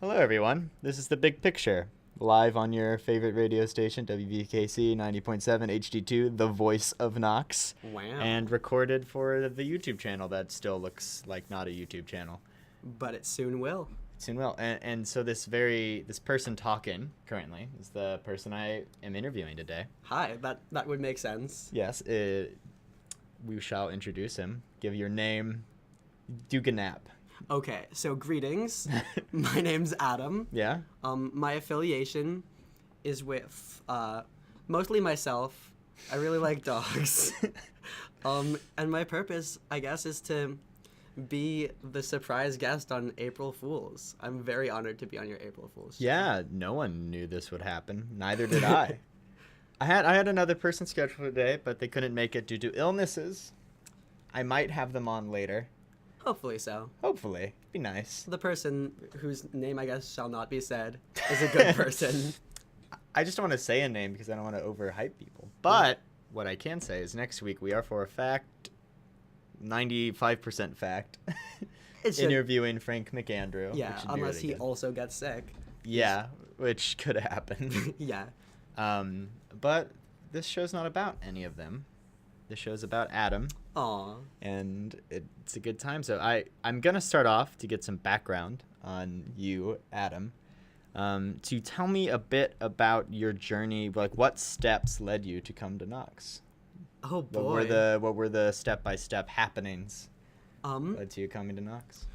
Hello, everyone. This is The Big Picture, live on your favorite radio station, WVKC 90.7 HD2, the voice of Knox. Wow. And recorded for the YouTube channel that still looks like not a YouTube channel. But it soon will. Soon will. And so this person talking currently is the person I am interviewing today. Hi, that would make sense. Yes, we shall introduce him. Give your name, Duke a nap. Okay, so greetings. My name's Adam. Yeah? My affiliation is with mostly myself. I really like dogs. And my purpose, I guess, is to be the surprise guest on April Fools. I'm very honored to be on your April Fools show. Yeah, no one knew this would happen. Neither did I. I had another person scheduled today, but they couldn't make it due to illnesses. I might have them on later. Hopefully so. Hopefully. Be nice. The person whose name, I guess, shall not be said is a good person. I just don't want to say a name because I don't want to overhype people. But what I can say is next week we are for a fact, 95% fact, interviewing Frank McAndrew. Yeah, unless really he good. also gets sick. Yeah, which could happen. Yeah. But this show's not about any of them. This show's about Adam. Aw. And it's a good time. So I'm going to start off to get some background on you, Adam, to tell me a bit about your journey. Like, what steps led you to come to Knox? Oh, boy. What were the step-by-step happenings led to you coming to Knox?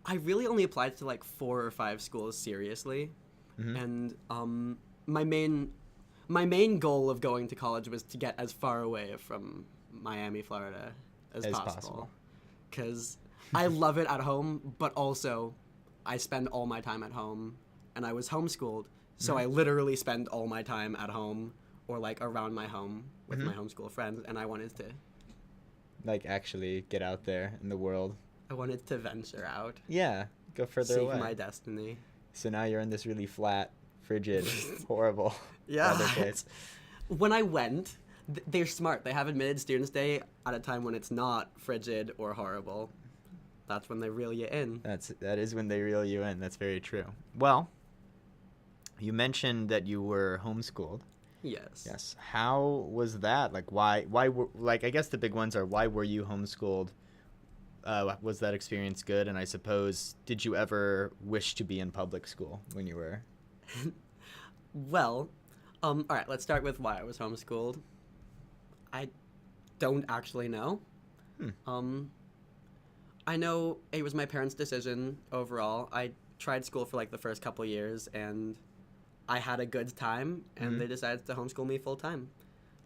I really only applied to like 4 or 5 schools seriously. Mm-hmm. And my main goal of going to college was to get as far away from Miami, Florida as possible. Because I love it at home, but also I spend all my time at home, and I was homeschooled, so I literally spend all my time at home or like around my home with my homeschool friends, and I wanted to like actually get out there in the world. I wanted to venture out. Yeah, go further seek away. my destiny. So now you're in this really flat, frigid, horrible weather place. When I went, they're smart. They have admitted students day at a time when it's not frigid or horrible. That's when they reel you in. That is when they reel you in. That's very true. Well, you mentioned that you were homeschooled. Yes. Yes. How was that? Like, why were, like, I guess the big ones are, why were you homeschooled? Was that experience good? And I suppose, did you ever wish to be in public school when you were? Well, all right, let's start with why I was homeschooled. I don't actually know. I know it was my parents' decision overall. I tried school for like the first couple years, and I had a good time, and they decided to homeschool me full time.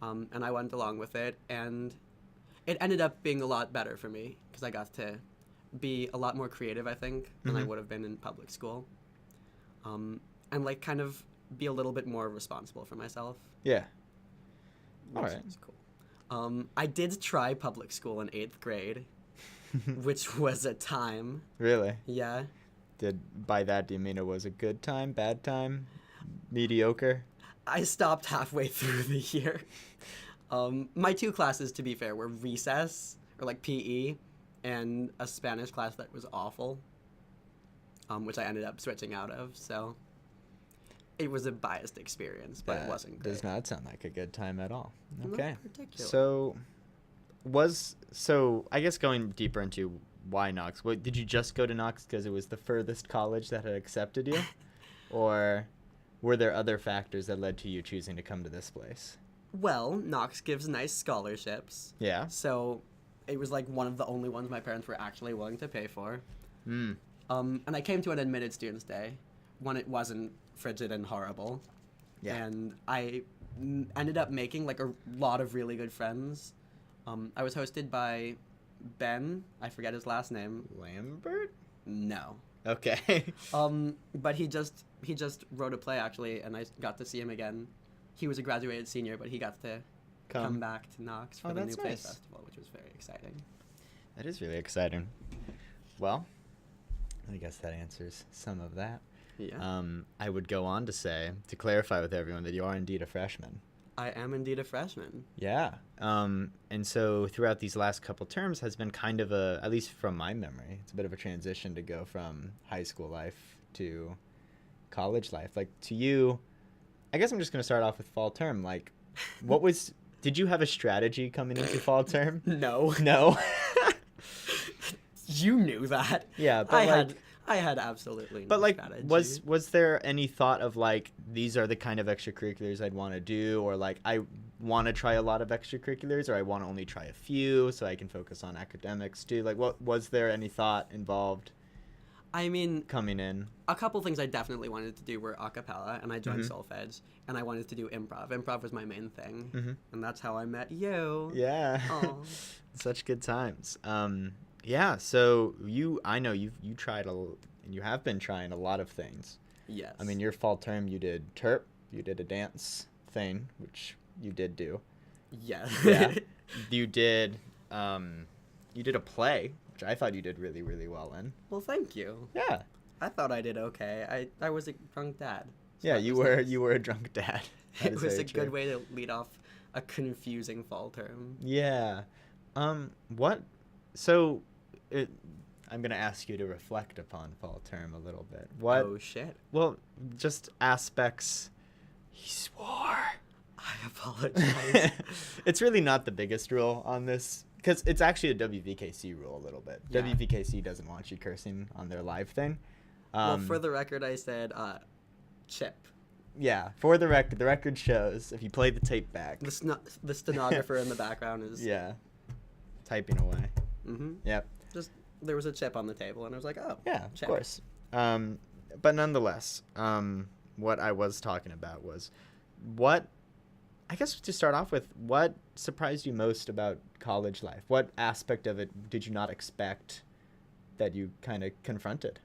And I went along with it, and it ended up being a lot better for me because I got to be a lot more creative, I think, than I would have been in public school. And like kind of be a little bit more responsible for myself. Yeah. All right. Is cool. I did try public school in 8th grade, which was a time. Really? Yeah. By that, do you mean it was a good time, bad time, mediocre? I stopped halfway through the year. My 2 classes, to be fair, were recess, or like PE, and a Spanish class that was awful, which I ended up switching out of, so it was a biased experience, but it wasn't great. Does not sound like a good time at all. Not Okay. particularly. So I guess going deeper into why Knox, did you just go to Knox because it was the furthest college that had accepted you? Or were there other factors that led to you choosing to come to this place? Well, Knox gives nice scholarships. Yeah. So it was like one of the only ones my parents were actually willing to pay for. Mm. And I came to an admitted students day when it wasn't frigid and horrible. Yeah. And I ended up making like a lot of really good friends. I was hosted by Ben. I forget his last name. Lambert? No. Okay. But he just wrote a play actually, and I got to see him again. He was a graduated senior, but he got to come back to Knox for the New Place Festival, which was very exciting. That is really exciting. Well, I guess that answers some of that. Yeah. I would go on to say, to clarify with everyone, that you are indeed a freshman. I am indeed a freshman. Yeah. And so throughout these last couple terms has been kind of at least from my memory, it's a bit of a transition to go from high school life to college life? Like, to you, I guess I'm just going to start off with fall term. Like, did you have a strategy coming into fall term? No. No? You knew that. Yeah, but I had absolutely no but like, strategy. was there any thought of like, these are the kind of extracurriculars I'd want to do, or like, I want to try a lot of extracurriculars, or I want to only try a few so I can focus on academics too? Like, what was there any thought involved? I mean, coming in, a couple things I definitely wanted to do were a cappella, and I joined solfege, and I wanted to do improv. Improv was my main thing, and that's how I met you. Yeah. Such good times. Yeah, so I know you tried and you have been trying a lot of things. Yes. I mean, your fall term, you did terp, you did a dance thing, which you did do. Yes. Yeah. You did a play, which I thought you did really, really well in. Well, thank you. Yeah. I thought I did okay. I was a drunk dad. So yeah, you were a drunk dad. It was a good way to lead off a confusing fall term. Yeah. I'm going to ask you to reflect upon fall term a little bit. Oh, shit. Well, just aspects. He swore. I apologize. It's really not the biggest rule on this, because it's actually a WVKC rule a little bit. Yeah. WVKC doesn't want you cursing on their live thing. Well, for the record, I said chip. Yeah, for the record shows, if you play the tape back. The stenographer in the background is... Yeah, typing away. Mm-hmm. Yep. Just, there was a chip on the table, and I was like, oh, yeah, chip. Of course. But nonetheless, what I was talking about was I guess to start off with, what surprised you most about college life? What aspect of it did you not expect that you kind of confronted?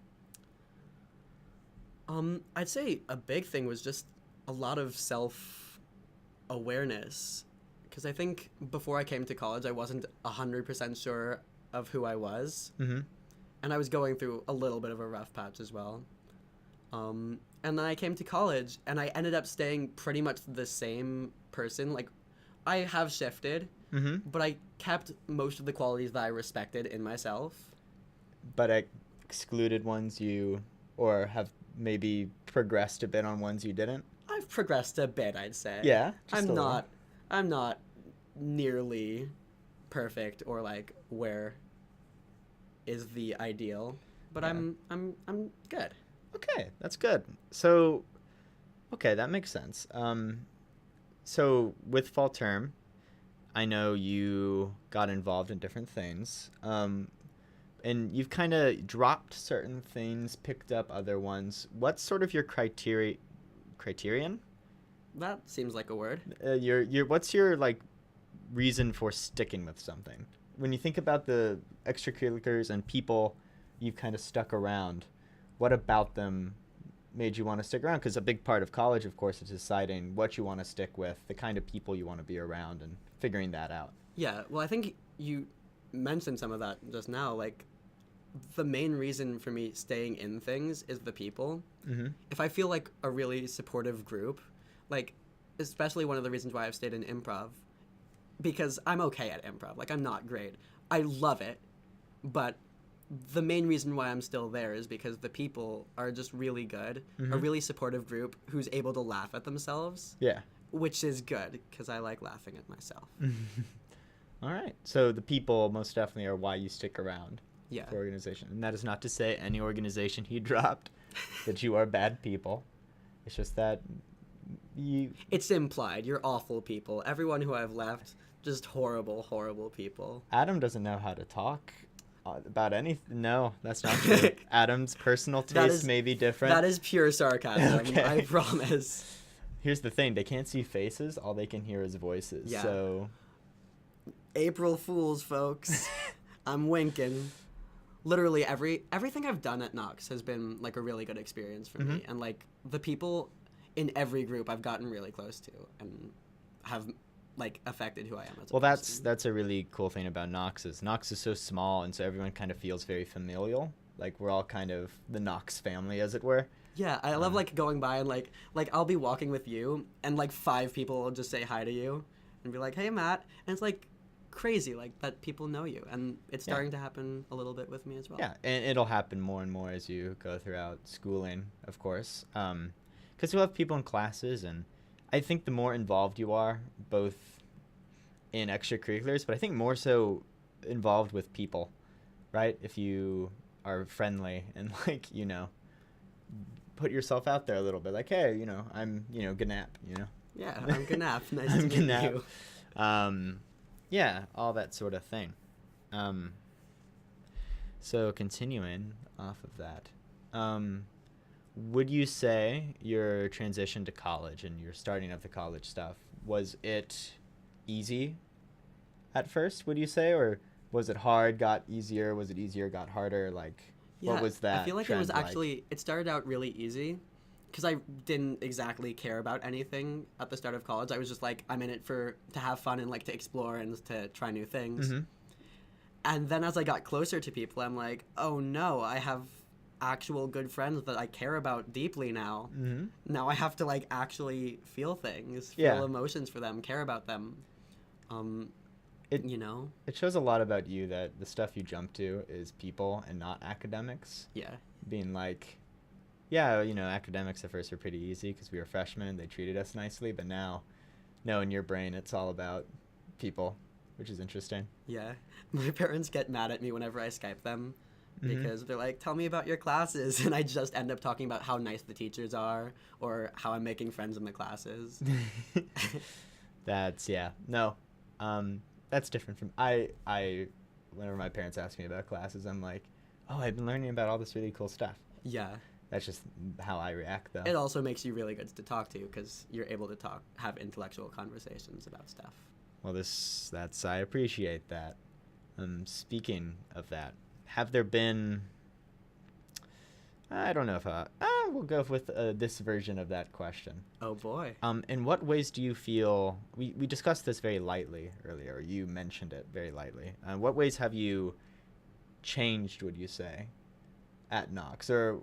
I'd say a big thing was just a lot of self-awareness. Because I think before I came to college, I wasn't 100% sure of who I was. Mm-hmm. And I was going through a little bit of a rough patch as well. And then I came to college, and I ended up staying pretty much the same person. Like, I have shifted, but I kept most of the qualities that I respected in myself. But I excluded ones or have maybe progressed a bit on ones you didn't? I've progressed a bit, I'd say. Yeah? I'm not nearly perfect or, like, where is the ideal, but yeah. I'm good. Okay, that's good. So, okay, that makes sense. So with fall term, I know you got involved in different things, and you've kind of dropped certain things, picked up other ones. What's sort of your criterion? That seems like a word. What's your like reason for sticking with something? When you think about the extracurriculars and people you've kind of stuck around, what about them made you want to stick around? Because a big part of college, of course, is deciding what you want to stick with, the kind of people you want to be around, and figuring that out. Yeah, well, I think you mentioned some of that just now. Like, the main reason for me staying in things is the people. Mm-hmm. If I feel like a really supportive group, like, especially one of the reasons why I've stayed in improv, because I'm okay at improv. Like, I'm not great. I love it, but the main reason why I'm still there is because the people are just really good, a really supportive group who's able to laugh at themselves. Yeah. Which is good, because I like laughing at myself. All right. So the people most definitely are why you stick around. Yeah. For organization. And that is not to say any organization he dropped that you are bad people. It's just that It's implied. You're awful people. Everyone who I've left, just horrible, horrible people. Adam doesn't know how to talk about anything. No, that's not true. Adam's personal taste may be different. That is pure sarcasm. Okay. I promise. Here's the thing. They can't see faces. All they can hear is voices. Yeah. So April Fools, folks. I'm winking. Literally everything I've done at Knox has been like a really good experience for me, and like the people in every group I've gotten really close to and have like affected who I am as a person. That's a really cool thing about Knox is so small, and so everyone kind of feels very familial. Like we're all kind of the Knox family, as it were. Yeah, I love like going by and like I'll be walking with you and like 5 people will just say hi to you and be like, "Hey, Matt," and it's like crazy, like that people know you, and it's Yeah. starting to happen a little bit with me as well. Yeah, and it'll happen more and more as you go throughout schooling, of course. Because you'll have people in classes, and I think the more involved you are, both in extracurriculars, but I think more so involved with people, right? If you are friendly and like, put yourself out there a little bit, like, hey, I'm, Ganap, Yeah, I'm Ganap. Nice I'm to meet Ganap. you. Yeah, all that sort of thing. So continuing off of that, would you say your transition to college and your starting of the college stuff, was it easy at first, would you say, or was it hard, got easier, was it easier, got harder, like, Yeah, what was that I feel like it trend was actually, it started out really easy because I didn't exactly care about anything at the start of college. I was just like, I'm in it to have fun and like to explore and to try new things. Mm-hmm. And then as I got closer to people, I'm like, oh no, I have actual good friends that I care about deeply now. Mm-hmm. Now I have to like actually feel things, feel Yeah. emotions for them, care about them. It It shows a lot about you that the stuff you jump to is people and not academics. Yeah. Being like, yeah, academics at first were pretty easy because we were freshmen and they treated us nicely, but now, no, in your brain, it's all about people, which is interesting. Yeah. My parents get mad at me whenever I Skype them Mhm. because they're like, tell me about your classes. And I just end up talking about how nice the teachers are or how I'm making friends in the classes. That's different from, whenever my parents ask me about classes, I'm like, oh, I've been learning about all this really cool stuff. Yeah. That's just how I react, though. It also makes you really good to talk to because you're able to have intellectual conversations about stuff. Well, I appreciate that. Speaking of that, have there been, I don't know if, we'll go with this version of that question. Oh boy. In what ways do you feel, we discussed this very lightly earlier, or you mentioned it very lightly. What ways have you changed, would you say, at Knox? Or,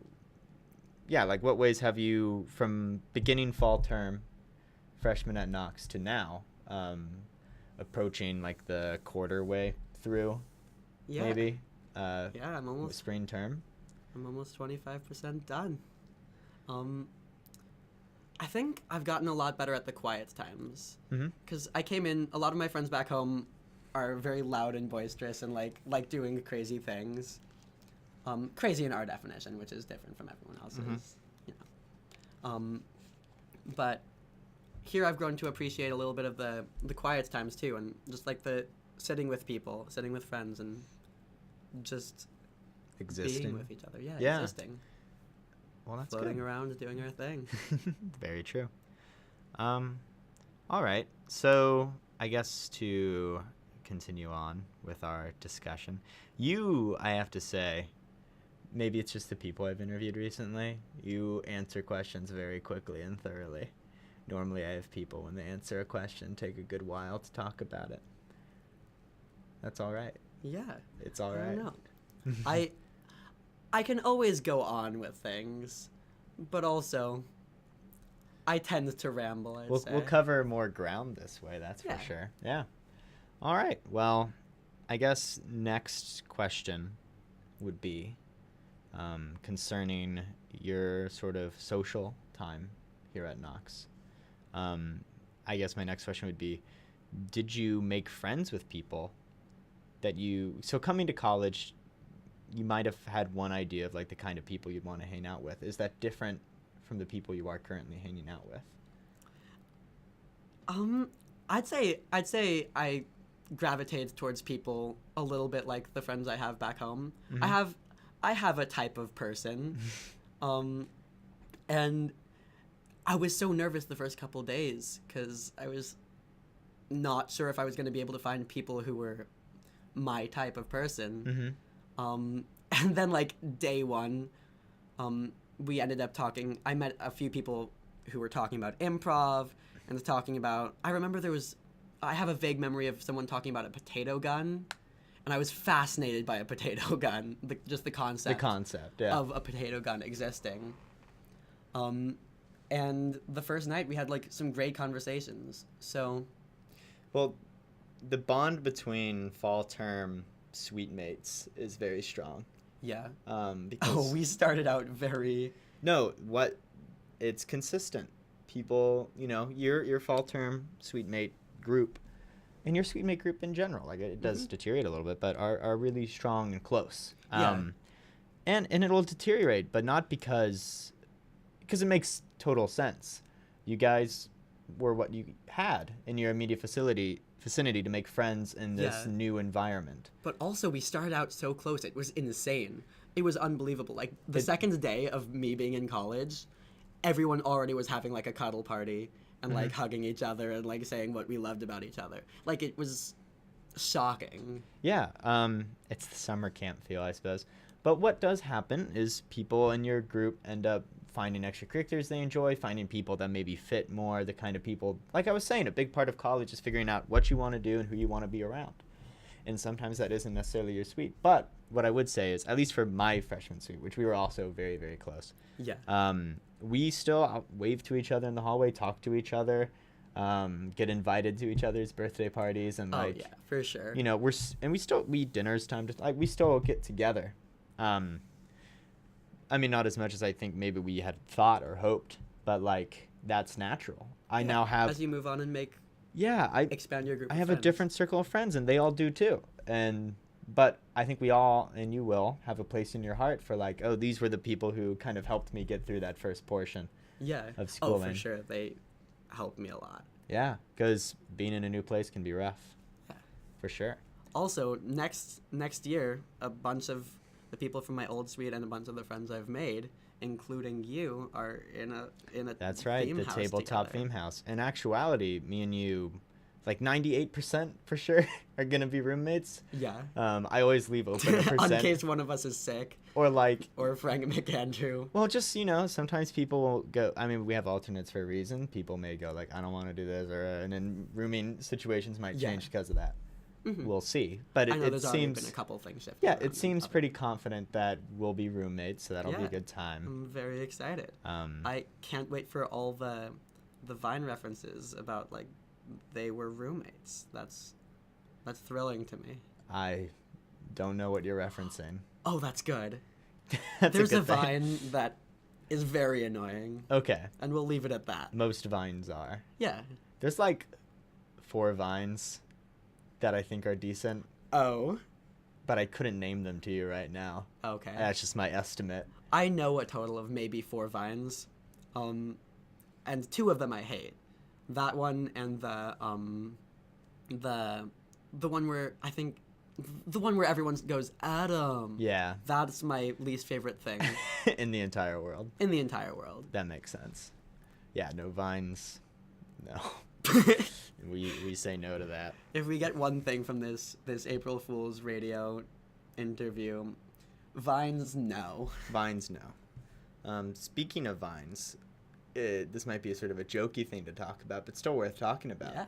yeah, like what ways have you, from beginning fall term, freshman at Knox, to now, approaching like the quarter way through, Yeah. maybe? Yeah, I'm almost spring term. 25% done. I think I've gotten a lot better at the quiet times. Mm-hmm. Because I came in, a lot of my friends back home are very loud and boisterous and like doing crazy things. Crazy in our definition, which is different from everyone else's. Mm-hmm. But here I've grown to appreciate a little bit of the quiet times too, and just like the sitting with people, sitting with friends, and just Existing. being with each other. Yeah, Yeah. existing. Well, that's Floating good. around, doing our thing. Very true. All right. So I guess to continue on with our discussion, I have to say, maybe it's just the people I've interviewed recently, you answer questions very quickly and thoroughly. Normally I have people, when they answer a question, take a good while to talk about it. That's all right. Yeah. It's all I right. don't know. I can always go on with things, but also I tend to ramble, I'd say. We'll cover more ground this way, that's Yeah. for sure. Yeah. All right. Well, I guess next question would be concerning your sort of social time here at Knox. I guess my next question would be, did you make friends with people so coming to college, you might have had one idea of like the kind of people you'd want to hang out with. Is that different from the people you are currently hanging out with? I'd say I gravitate towards people a little bit like the friends I have back home. Mhm. I have a type of person, and I was so nervous the first couple days because I was not sure if I was going to be able to find people who were my type of person. Mm-hmm. And then like day one, we ended up talking. I met a few people who were talking about improv and talking about. I remember I have a vague memory of someone talking about a potato gun, and I was fascinated by a potato gun. Just the concept. The concept, yeah. Of a potato gun existing. And the first night we had like some great conversations. So. Well, the bond between fall term suite mates is very strong. Yeah. Because We started out very... no, what it's consistent. People, your fall term suite mate group and your suite mate group in general, like it does deteriorate a little bit, but are really strong and close. Yeah. And it'll deteriorate, but not because it makes total sense. You guys were what you had in your immediate vicinity to make friends in this new environment. But also, we started out so close. It was insane. It was unbelievable. Like, the second day of me being in college, everyone already was having, like, a cuddle party and, like, hugging each other and, like, saying what we loved about each other. Like, it was shocking. Yeah. It's the summer camp feel, I suppose. But what does happen is people in your group end up finding extracurriculars they enjoy, finding people that maybe fit more, the kind of people, like I was saying, a big part of college is figuring out what you want to do and who you want to be around. And sometimes that isn't necessarily your suite. But what I would say is, at least for my freshman suite, which we were also very, very close, we still wave to each other in the hallway, talk to each other, get invited to each other's birthday parties, and like, yeah, for sure. We still eat dinners we still get together. I mean, not as much as I think maybe we had thought or hoped, but like that's natural. I now have, as you move on and expand your group. I have a different circle of friends, and they all do too. But I think we all, and you will, have a place in your heart for like, oh, these were the people who kind of helped me get through that first portion. Of schooling. Oh, for sure, they helped me a lot. Yeah, because being in a new place can be rough. Yeah, for sure. Also, next year, a bunch of the people from my old suite and a bunch of the friends I've made, including you, are in a That's right, the tabletop theme house. In actuality, me and you, like 98% for sure, are gonna be roommates. Yeah. I always leave open a percent in case one of us is sick. Or Frank McAndrew. Well, just sometimes people will go. I mean, we have alternates for a reason. People may go like, I don't want to do this, and then rooming situations might change because of that. We'll see, but it seems been a couple things shifting. Yeah, it seems pretty confident that we'll be roommates, so that'll be a good time. I'm very excited. I can't wait for all the Vine references about like they were roommates. That's thrilling to me. I don't know what you're referencing. Oh, that's good. There's a Vine that is very annoying. Okay. And we'll leave it at that. Most Vines are. Yeah. There's like 4 Vines that I think are decent. Oh. But I couldn't name them to you right now. Okay. That's just my estimate. I know a total of maybe 4 Vines. And 2 of them I hate. That one and the one where I think the one where everyone goes, Adam. Yeah. That's my least favorite thing. In the entire world. In the entire world. That makes sense. Yeah, no Vines. No. We say no to that. If we get one thing from this April Fool's radio interview, Vines, no. Vines, no. Speaking of Vines, this might be a sort of a jokey thing to talk about, but still worth talking about. Yeah.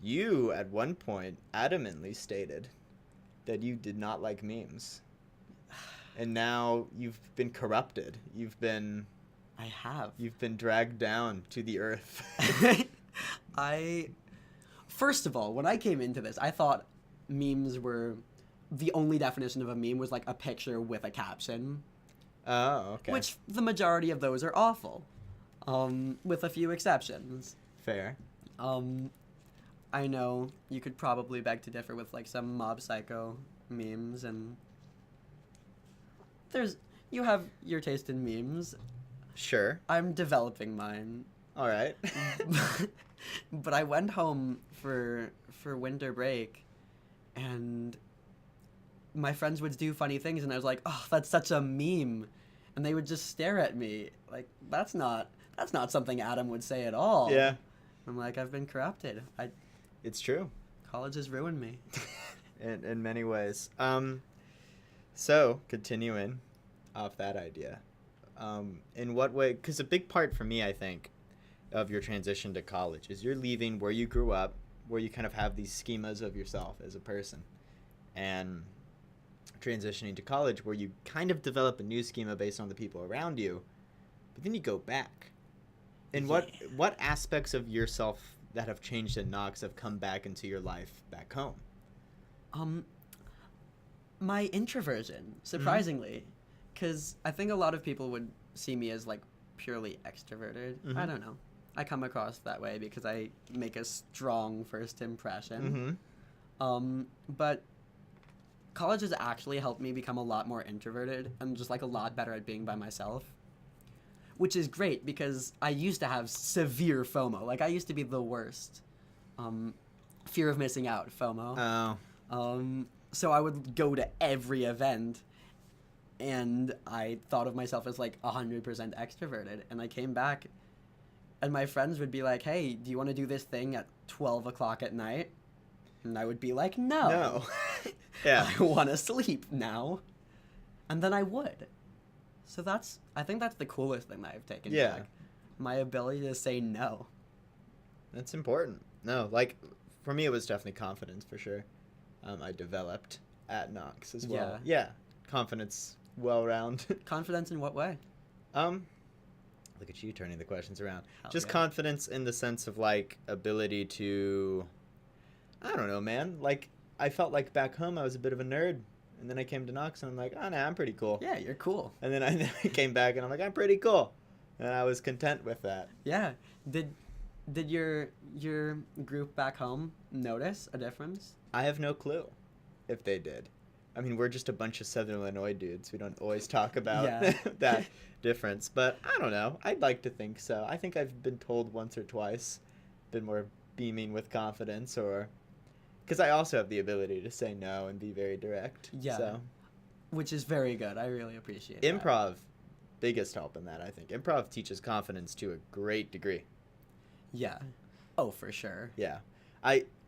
You, at one point, adamantly stated that you did not like memes. And now you've been corrupted. I have. You've been dragged down to the earth. First of all, when I came into this, I thought memes were, the only definition of a meme was like a picture with a caption. Oh, okay. Which the majority of those are awful, with a few exceptions. Fair. I know you could probably beg to differ with like some Mob Psycho memes, and you have your taste in memes. Sure. I'm developing mine. All right. But I went home for winter break, and my friends would do funny things, and I was like, "Oh, that's such a meme," and they would just stare at me like, "That's not something Adam would say at all." Yeah. I'm like, I've been corrupted. It's true. College has ruined me. in many ways. So continuing off that idea, in what way? Because a big part for me, I think, of your transition to college is you're leaving where you grew up, where you kind of have these schemas of yourself as a person, and transitioning to college where you kind of develop a new schema based on the people around you, but then you go back. And what aspects of yourself that have changed at Knox have come back into your life back home? My introversion, surprisingly, because I think a lot of people would see me as like purely extroverted. I don't know. I come across that way because I make a strong first impression. But college has actually helped me become a lot more introverted and just like a lot better at being by myself, which is great because I used to have severe FOMO. Like I used to be the worst. Fear of missing out, FOMO. So I would go to every event, and I thought of myself as like 100% extroverted. And I came back, and my friends would be like, "Hey, do you want to do this thing at 12 o'clock at night?" And I would be like, "No, Yeah, I want to sleep now." And then I would. So I think that's the coolest thing that I've taken back. My ability to say no. That's important. No, like for me, it was definitely confidence for sure. I developed at Knox as well. Yeah, confidence, well-round. Confidence in what way? Look at you turning the questions around. Hell Just yeah. confidence in the sense of like ability to, I don't know, man. Like I felt like back home I was a bit of a nerd, and then I came to Knox and I'm like, oh nah, I'm pretty cool. Yeah, you're cool. And then I came back and I'm like, I'm pretty cool, and I was content with that. Yeah. Did your group back home notice a difference? I have no clue if they did. I mean, we're just a bunch of Southern Illinois dudes. We don't always talk about that difference. But I don't know. I'd like to think so. I think I've been told once or twice, been more beaming with confidence, or because I also have the ability to say no and be very direct. Yeah. So. Which is very good. I really appreciate Improv, biggest help in that, I think. Improv teaches confidence to a great degree. Yeah. Oh, for sure. Yeah.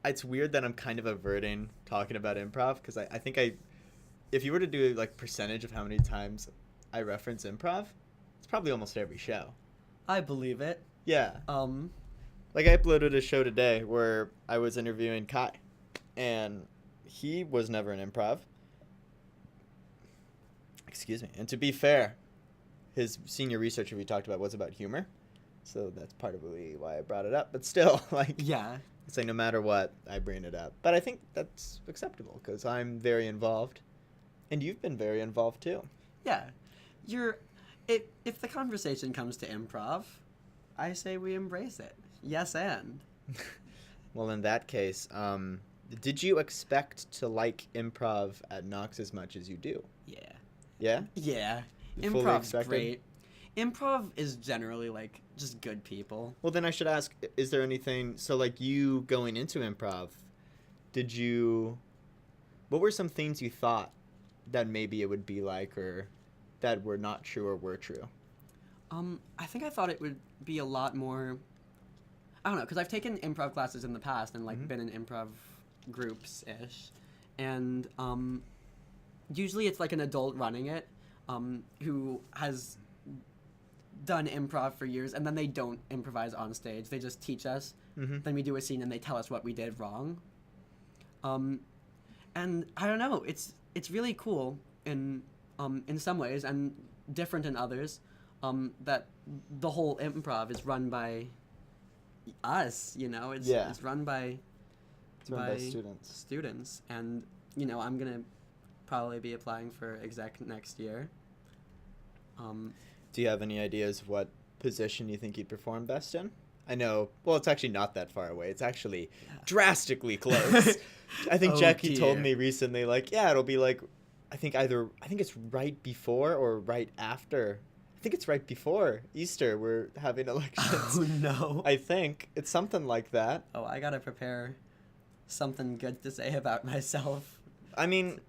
It's weird that I'm kind of averting talking about improv because I think if you were to do like percentage of how many times I reference improv, it's probably almost every show. I believe it. Yeah. Like I uploaded a show today where I was interviewing Kai, and he was never an improv. Excuse me. And to be fair, his senior research we talked about was about humor. So that's partly why I brought it up. But still, like, Yeah. it's like no matter what, I bring it up. But I think that's acceptable because I'm very involved. And you've been very involved too. Yeah. If the conversation comes to improv, I say we embrace it. Yes, and. Well, in that case, did you expect to like improv at Knox as much as you do? Yeah. Yeah? Yeah. You fully Improv's expected? great. Improv is generally like just good people. Well, then I should ask, is there anything, so like you going into improv, what were some things you thought that maybe it would be like or that were not true or were true? I think I thought it would be a lot more, I don't know, because I've taken improv classes in the past and like been in improv groups-ish. And usually it's like an adult running it who has done improv for years, and then they don't improvise on stage. They just teach us. Then we do a scene and they tell us what we did wrong. And I don't know, it's really cool in some ways and different in others, that the whole improv is run by us, you know? It's run by students. And, you know, I'm going to probably be applying for exec next year. Do you have any ideas of what position you think you'd perform best in? I know, well, it's actually not that far away. It's actually drastically close. I think Jackie told me recently, like, it'll be like, I think it's right before or right after. I think it's right before Easter we're having elections. Oh, no. I think. It's something like that. Oh, I gotta prepare something good to say about myself. I mean,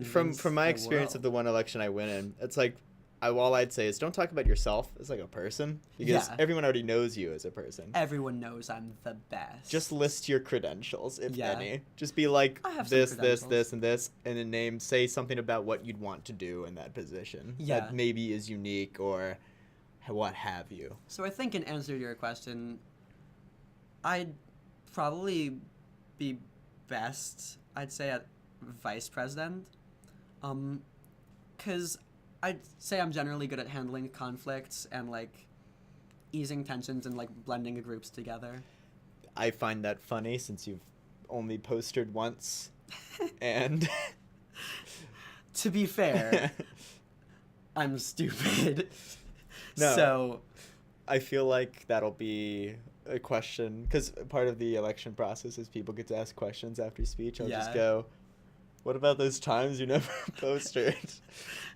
from my experience of the one election I went in, it's like, all I'd say is don't talk about yourself as like a person because everyone already knows you as a person. Everyone knows I'm the best. Just list your credentials, if any. Just be like this, and this, and then say something about what you'd want to do in that position that maybe is unique or what have you. So I think in answer to your question, I'd probably be best, I'd say, at vice president. 'Cause I'd say I'm generally good at handling conflicts and, like, easing tensions and, like, blending groups together. I find that funny since you've only postered once, and To be fair, I'm stupid. No. So I feel like that'll be a question because part of the election process is people get to ask questions after speech. I'll just Yeah. go, "What about those times you never posted?"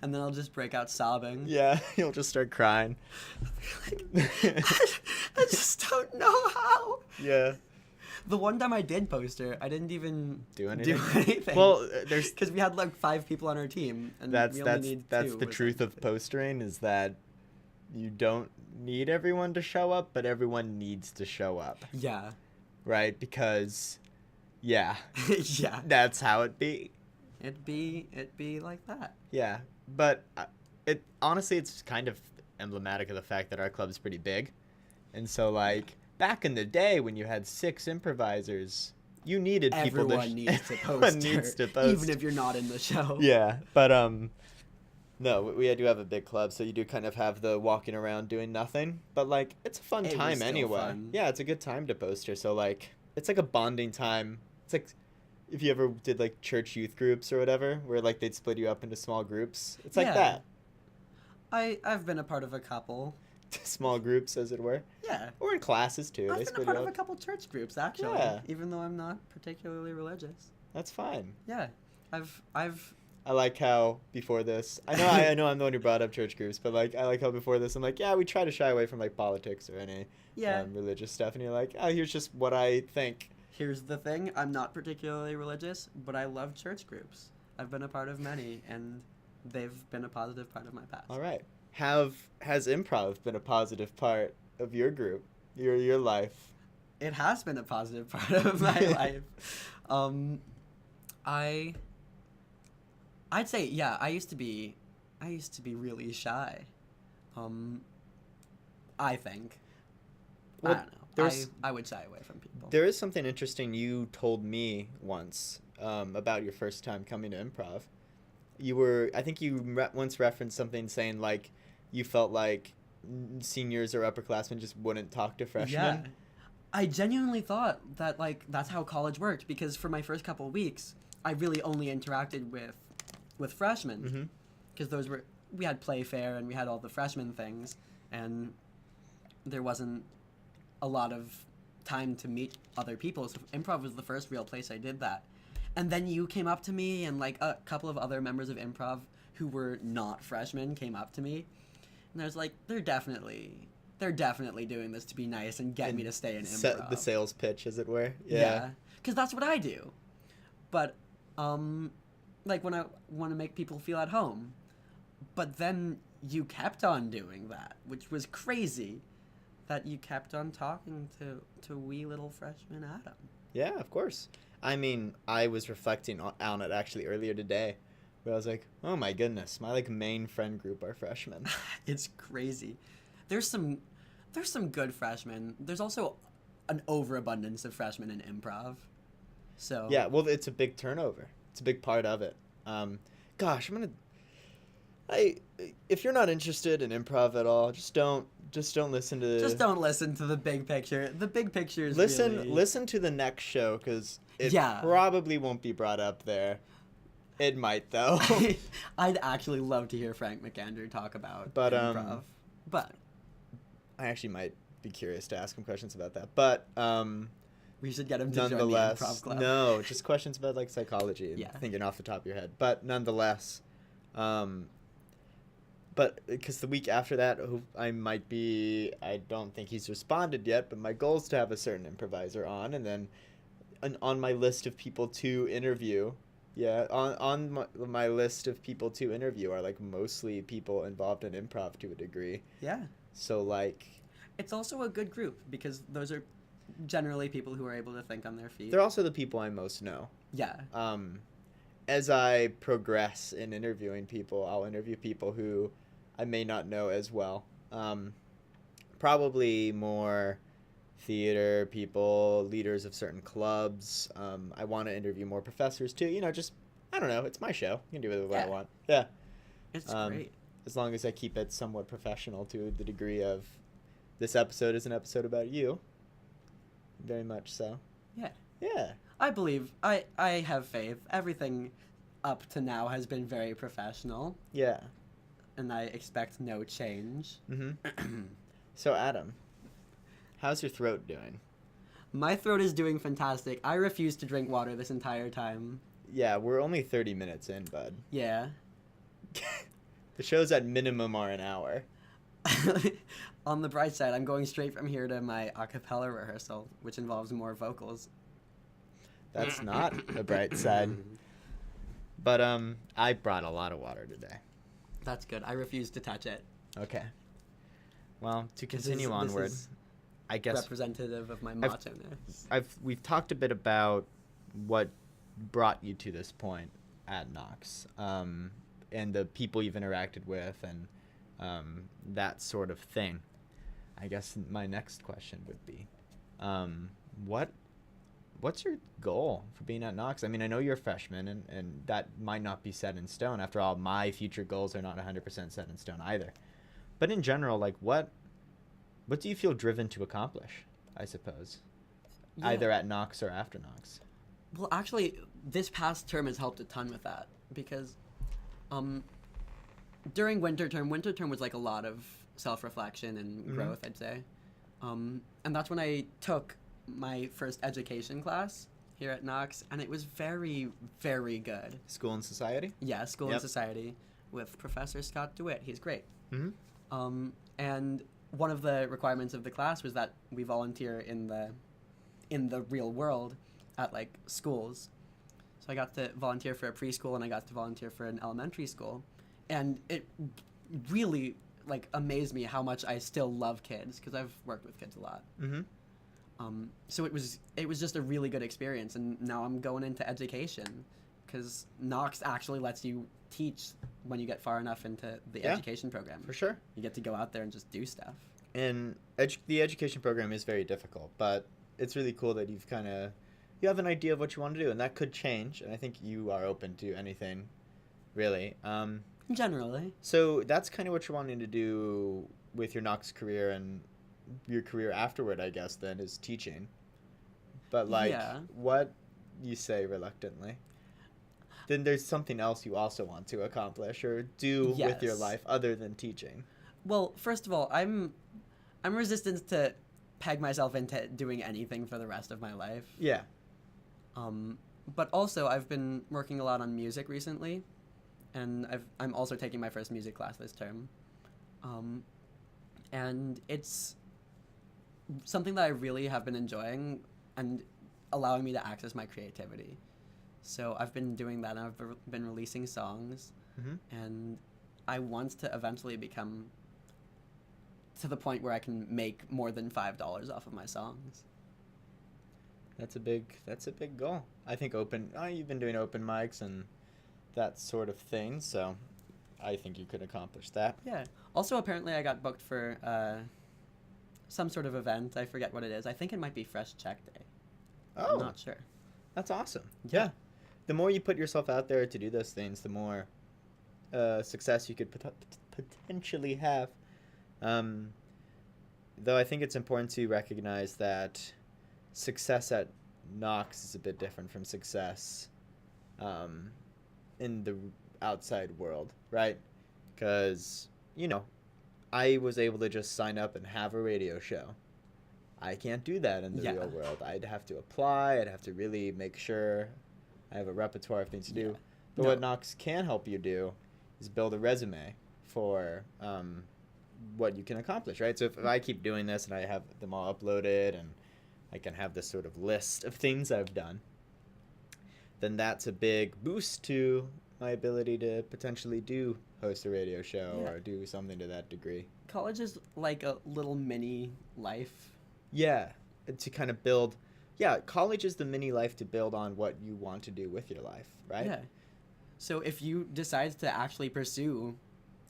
and then I'll just break out sobbing. Yeah, you'll just start crying. I just don't know how. Yeah. The one time I did poster, I didn't even Do anything? Well, there's because we had like 5 people on our team, and that's we only need that's 2, the truth of postering is that you don't need everyone to show up, but everyone needs to show up, Yeah. right? Because, yeah, Yeah. that's how it be. It'd be like that. Yeah, but it honestly, it's kind of emblematic of the fact that our club's pretty big, and so like back in the day when you had 6 improvisers, you needed people to Everyone needs to everyone poster, needs to post. even if you're not in the show. Yeah, but no, we do have a big club, so you do kind of have the walking around doing nothing, but like it's a fun It was time still anyway. fun. Yeah, it's a good time to poster. So like it's like a bonding time. It's like if you ever did like church youth groups or whatever, where like they'd split you up into small groups. It's like Yeah. that. I've been a part of a couple. Small groups, as it were. Yeah. Or in classes too. They I've been a split part you of a up. couple church groups actually, Yeah. even though I'm not particularly religious. That's fine. Yeah. I've I like how before this, I know I'm the one who brought up church groups, but like I like how before this I'm like, yeah, we try to shy away from like politics or any yeah. religious stuff, and you're like, oh, here's just what I think. Here's the thing, I'm not particularly religious, but I love church groups. I've been a part of many, and they've been a positive part of my past. All right. Has improv been a positive part of your group, your life? It has been a positive part of my life. I'd say, yeah, I used to be really shy. I think. Well, I don't know. I would shy away from people. There is something interesting you told me once about your first time coming to improv. I think you once referenced something saying like you felt like seniors or upperclassmen just wouldn't talk to freshmen. Yeah. I genuinely thought that like that's how college worked because for my first couple of weeks, I really only interacted with freshmen because we had Playfair and we had all the freshman things, and there wasn't a lot of time to meet other people. So improv was the first real place I did that. And then you came up to me, and like a couple of other members of improv who were not freshmen came up to me, and I was like, they're definitely doing this to be nice and get me to stay in improv. The sales pitch, as it were. Yeah, because that's what I do. But like when I want to make people feel at home, but then you kept on doing that, which was crazy. That you kept on talking to wee little freshman Adam. Yeah, of course. I mean, I was reflecting on it actually earlier today, where I was like, oh my goodness, my like main friend group are freshmen. It's crazy. There's some good freshmen. There's also an overabundance of freshmen in improv. So Yeah, well, it's a big turnover. It's a big part of it. Gosh, if you're not interested in improv at all, just don't listen to. Just don't listen to the big picture. The big picture is listen to the next show because it probably won't be brought up there. It might though. I'd actually love to hear Frank McAndrew talk about But improv. But I actually might be curious to ask him questions about that. But we should get him to join the nonetheless, improv club. no, just questions about like psychology and Yeah. thinking off the top of your head. But nonetheless, but because the week after that, I don't think he's responded yet, but my goal is to have a certain improviser on, and then on my list of people to interview, on my list of people to interview are like mostly people involved in improv to a degree. Yeah. So like, It's also a good group because those are generally people who are able to think on their feet. they're also the people I most know. Yeah. As I progress in interviewing people, I'll interview people who I may not know as well. Probably more theater people, leaders of certain clubs. I want to interview more professors too. You know, just, I don't know. It's my show. I can do whatever I want. Yeah. It's great. As long as I keep it somewhat professional to the degree of this episode is an episode about you. Very much so. Yeah. Yeah. I believe. I have faith. Everything up to now has been very professional, Yeah. and I expect no change. Mm-hmm. So, Adam, how's your throat doing? My throat is doing fantastic. I refuse to drink water this entire time. Yeah, we're only 30 minutes in, bud. Yeah. The shows at minimum are an hour. On the bright side, I'm going straight from here to my a cappella rehearsal, which involves more vocals. That's not the bright side. But I brought a lot of water today. That's good. I refuse to touch it. Okay. Well, to This continue is onward, I guess representative of my macho-ness. we've talked a bit about what brought you to this point at Knox, and the people you've interacted with, and that sort of thing. I guess my next question would be, what's your goal for being at Knox? I mean, I know you're a freshman, and that might not be set in stone. After all, my future goals are not 100% set in stone either. But in general, like, what do you feel driven to accomplish, I suppose, either at Knox or after Knox? Well, actually, this past term has helped a ton with that because during winter term was like a lot of self-reflection and growth, I'd say. And that's when I took my first education class here at Knox, and it was very, very good. School and Society? Yeah, School and Society with Professor Scott DeWitt. He's great. Mm-hmm. And one of the requirements of the class was that we volunteer in the real world at like schools. So I got to volunteer for a preschool and I got to volunteer for an elementary school, and it really like amazed me how much I still love kids because I've worked with kids a lot. Mm-hmm. So it was just a really good experience, and now I'm going into education because Knox actually lets you teach when you get far enough into the education program. For sure. You get to go out there and just do stuff. And the education program is very difficult, but it's really cool that you have an idea of what you want to do, and that could change, and I think you are open to anything, really. Generally. So that's kind of what you're wanting to do with your Knox career and your career afterward, I guess, then, is teaching. But, like, what you say reluctantly, then there's something else you also want to accomplish or do with your life other than teaching. Well, first of all, I'm resistant to peg myself into doing anything for the rest of my life. Yeah. But also, I've been working a lot on music recently, and I'm also taking my first music class this term. And it's something that I really have been enjoying and allowing me to access my creativity. So I've been doing that, and I've been releasing songs, and I want to eventually become to the point where I can make more than $5 off of my songs. That's a big goal. I think you've been doing open mics and that sort of thing, so I think you could accomplish that. Yeah. Also, apparently I got booked for some sort of event. I forget what it is. I think it might be Fresh Check Day. Oh. I'm not sure. That's awesome. Yeah. The more you put yourself out there to do those things, the more success you could potentially have. Though I think it's important to recognize that success at Knox is a bit different from success in the outside world, right? Because, I was able to just sign up and have a radio show. I can't do that in the real world. I'd have to apply. I'd have to really make sure I have a repertoire of things to do. But what Knox can help you do is build a resume for what you can accomplish, right? So if I keep doing this and I have them all uploaded and I can have this sort of list of things I've done, then that's a big boost to my ability to potentially host a radio show or do something to that degree. College is like a little mini life. Yeah, to kind of build. Yeah, college is the mini life to build on what you want to do with your life, right? Yeah. So if you decide to actually pursue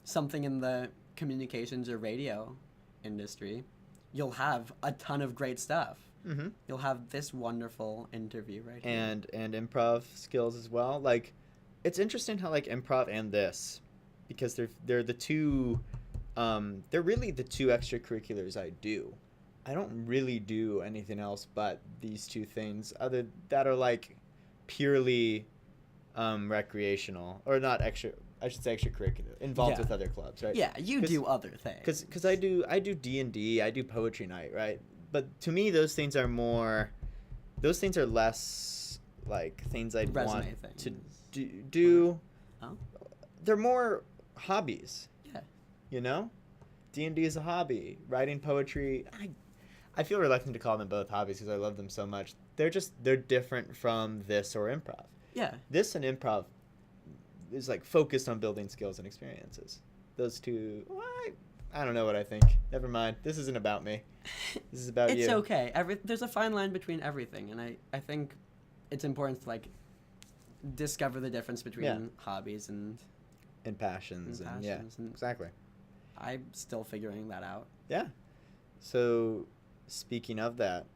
something in the communications or radio industry, you'll have a ton of great stuff. Mm-hmm. You'll have this wonderful interview right here. And improv skills as well. Like, it's interesting how, like, improv and this, because they're the two, they're really the two extracurriculars I do. I don't really do anything else but these two things other that are like purely recreational or not extra. I should say extracurricular, involved Yeah. with other clubs, right? Yeah, you do other things. Because I do D&D, I do poetry night, right? But to me, those things are less like things I'd Resume want to things. do. Oh? They're more hobbies, Yeah. you know? D&D is a hobby. Writing poetry, I feel reluctant to call them both hobbies because I love them so much. They're different from this or improv. Yeah. This and improv is like focused on building skills and experiences. Those two, well, I don't know what I think. Never mind. This isn't about me. This is about you. It's okay. There's a fine line between everything, and I think it's important to like discover the difference between hobbies and passions and yeah, and exactly. I'm still figuring that out. Yeah. So, speaking of that,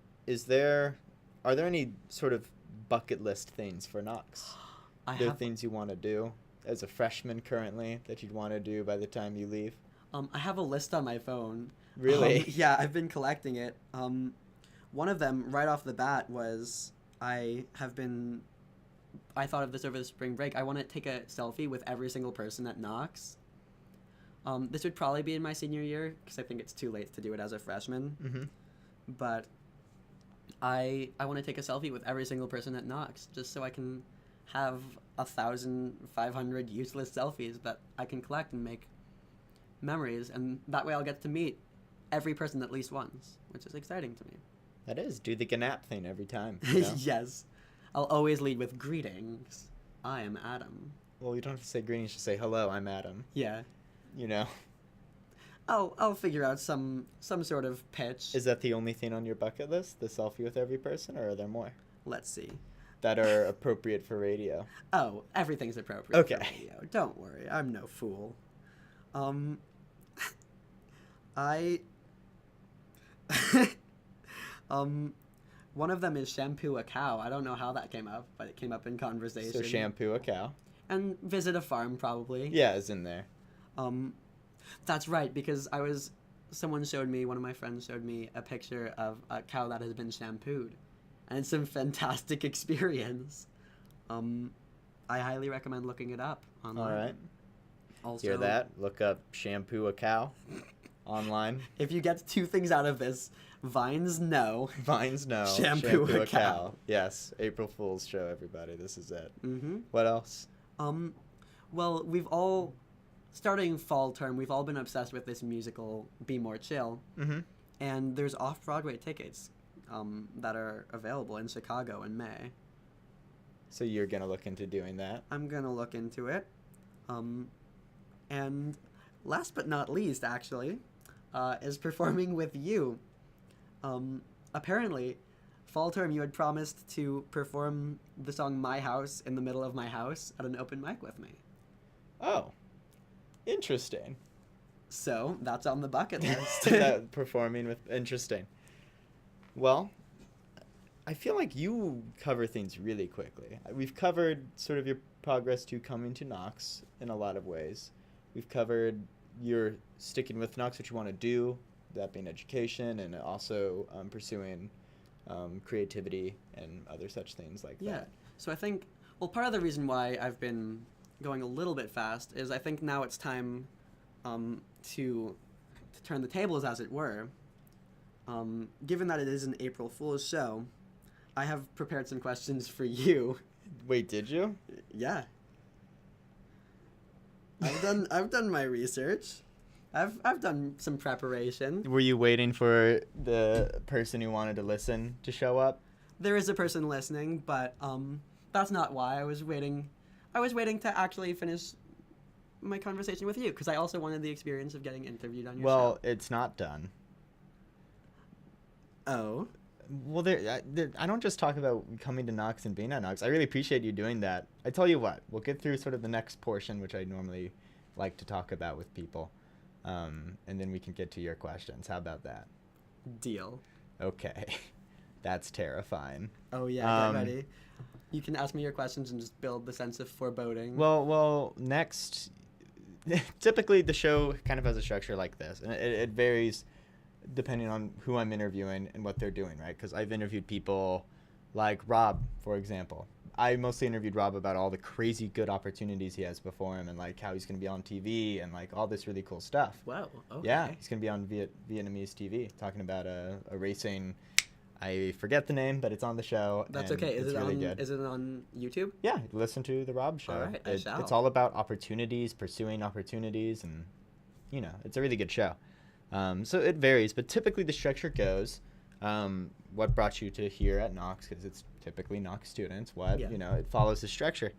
are there any sort of bucket list things for Knox? There are things you want to do as a freshman currently that you'd want to do by the time you leave? I have a list on my phone. Really? Yeah, I've been collecting it. One of them, right off the bat, was I thought of this over the spring break. I want to take a selfie with every single person at Knox. This would probably be in my senior year because I think it's too late to do it as a freshman. Mm-hmm. But I want to take a selfie with every single person at Knox just so I can have 1,500 useless selfies that I can collect and make memories, and that way I'll get to meet every person at least once, which is exciting to me. That is. Do the Gnap thing every time. You know? Yes. I'll always lead with greetings. I am Adam. Well, you don't have to say greetings, just say hello, I'm Adam. Yeah. You know? I'll figure out some sort of pitch. Is that the only thing on your bucket list? The selfie with every person, or are there more? Let's see. That are appropriate for radio. Oh, everything's appropriate Okay. for radio. Don't worry, I'm no fool. One of them is shampoo a cow. I don't know how that came up, but it came up in conversation. So shampoo a cow. And visit a farm, probably. Yeah, it's in there. That's right, because one of my friends showed me a picture of a cow that has been shampooed. And it's a fantastic experience. I highly recommend looking it up online. All right. Also, Hear that? Look up shampoo a cow online. If you get two things out of this, Vines no. Vines no. Shampoo a cow. Yes. April Fool's show, everybody. This is it. Mm-hmm. What else? Well, starting fall term, we've all been obsessed with this musical, Be More Chill. Mm-hmm. And there's off-Broadway tickets that are available in Chicago in May. So you're going to look into doing that? I'm going to look into it. And last but not least, actually, is performing with you. Apparently, fall term, you had promised to perform the song My House in the middle of my house at an open mic with me. Oh. Interesting. So, that's on the bucket list. That performing with... Interesting. Well, I feel like you cover things really quickly. We've covered sort of your progress to coming to Knox in a lot of ways. We've covered your sticking with Knox, what you want to do, that being education, and also pursuing creativity and other such things like that. Yeah. So I think, well, part of the reason why I've been going a little bit fast is I think now it's time to turn the tables, as it were. Given that it is an April Fool's show, I have prepared some questions for you. Wait, did you? Yeah. I've done my research. I've done some preparation. Were you waiting for the person who wanted to listen to show up? There is a person listening, but that's not why I was waiting. I was waiting to actually finish my conversation with you because I also wanted the experience of getting interviewed on your show. Well, it's not done. Oh. Well, I don't just talk about coming to Knox and being at Knox. I really appreciate you doing that. I tell you what, we'll get through sort of the next portion, which I normally like to talk about with people, and then we can get to your questions. How about that? Deal. Okay. That's terrifying. Oh, yeah, get ready. You can ask me your questions and just build the sense of foreboding. Well, next, typically the show kind of has a structure like this, and it varies depending on who I'm interviewing and what they're doing, right? Because I've interviewed people like Rob, for example. I mostly interviewed Rob about all the crazy good opportunities he has before him and like how he's going to be on TV and like all this really cool stuff. Wow. Okay. Yeah, he's going to be on Vietnamese TV talking about a racing. I forget the name, but it's on the show. That's and okay. Is it's it really on? good. Is it on YouTube? Yeah, listen to the Rob show. All right, I shall. It's all about opportunities, pursuing opportunities, and it's a really good show. So it varies, but typically the structure goes. What brought you to here at Knox? Because it's typically Knox students. It follows the structure,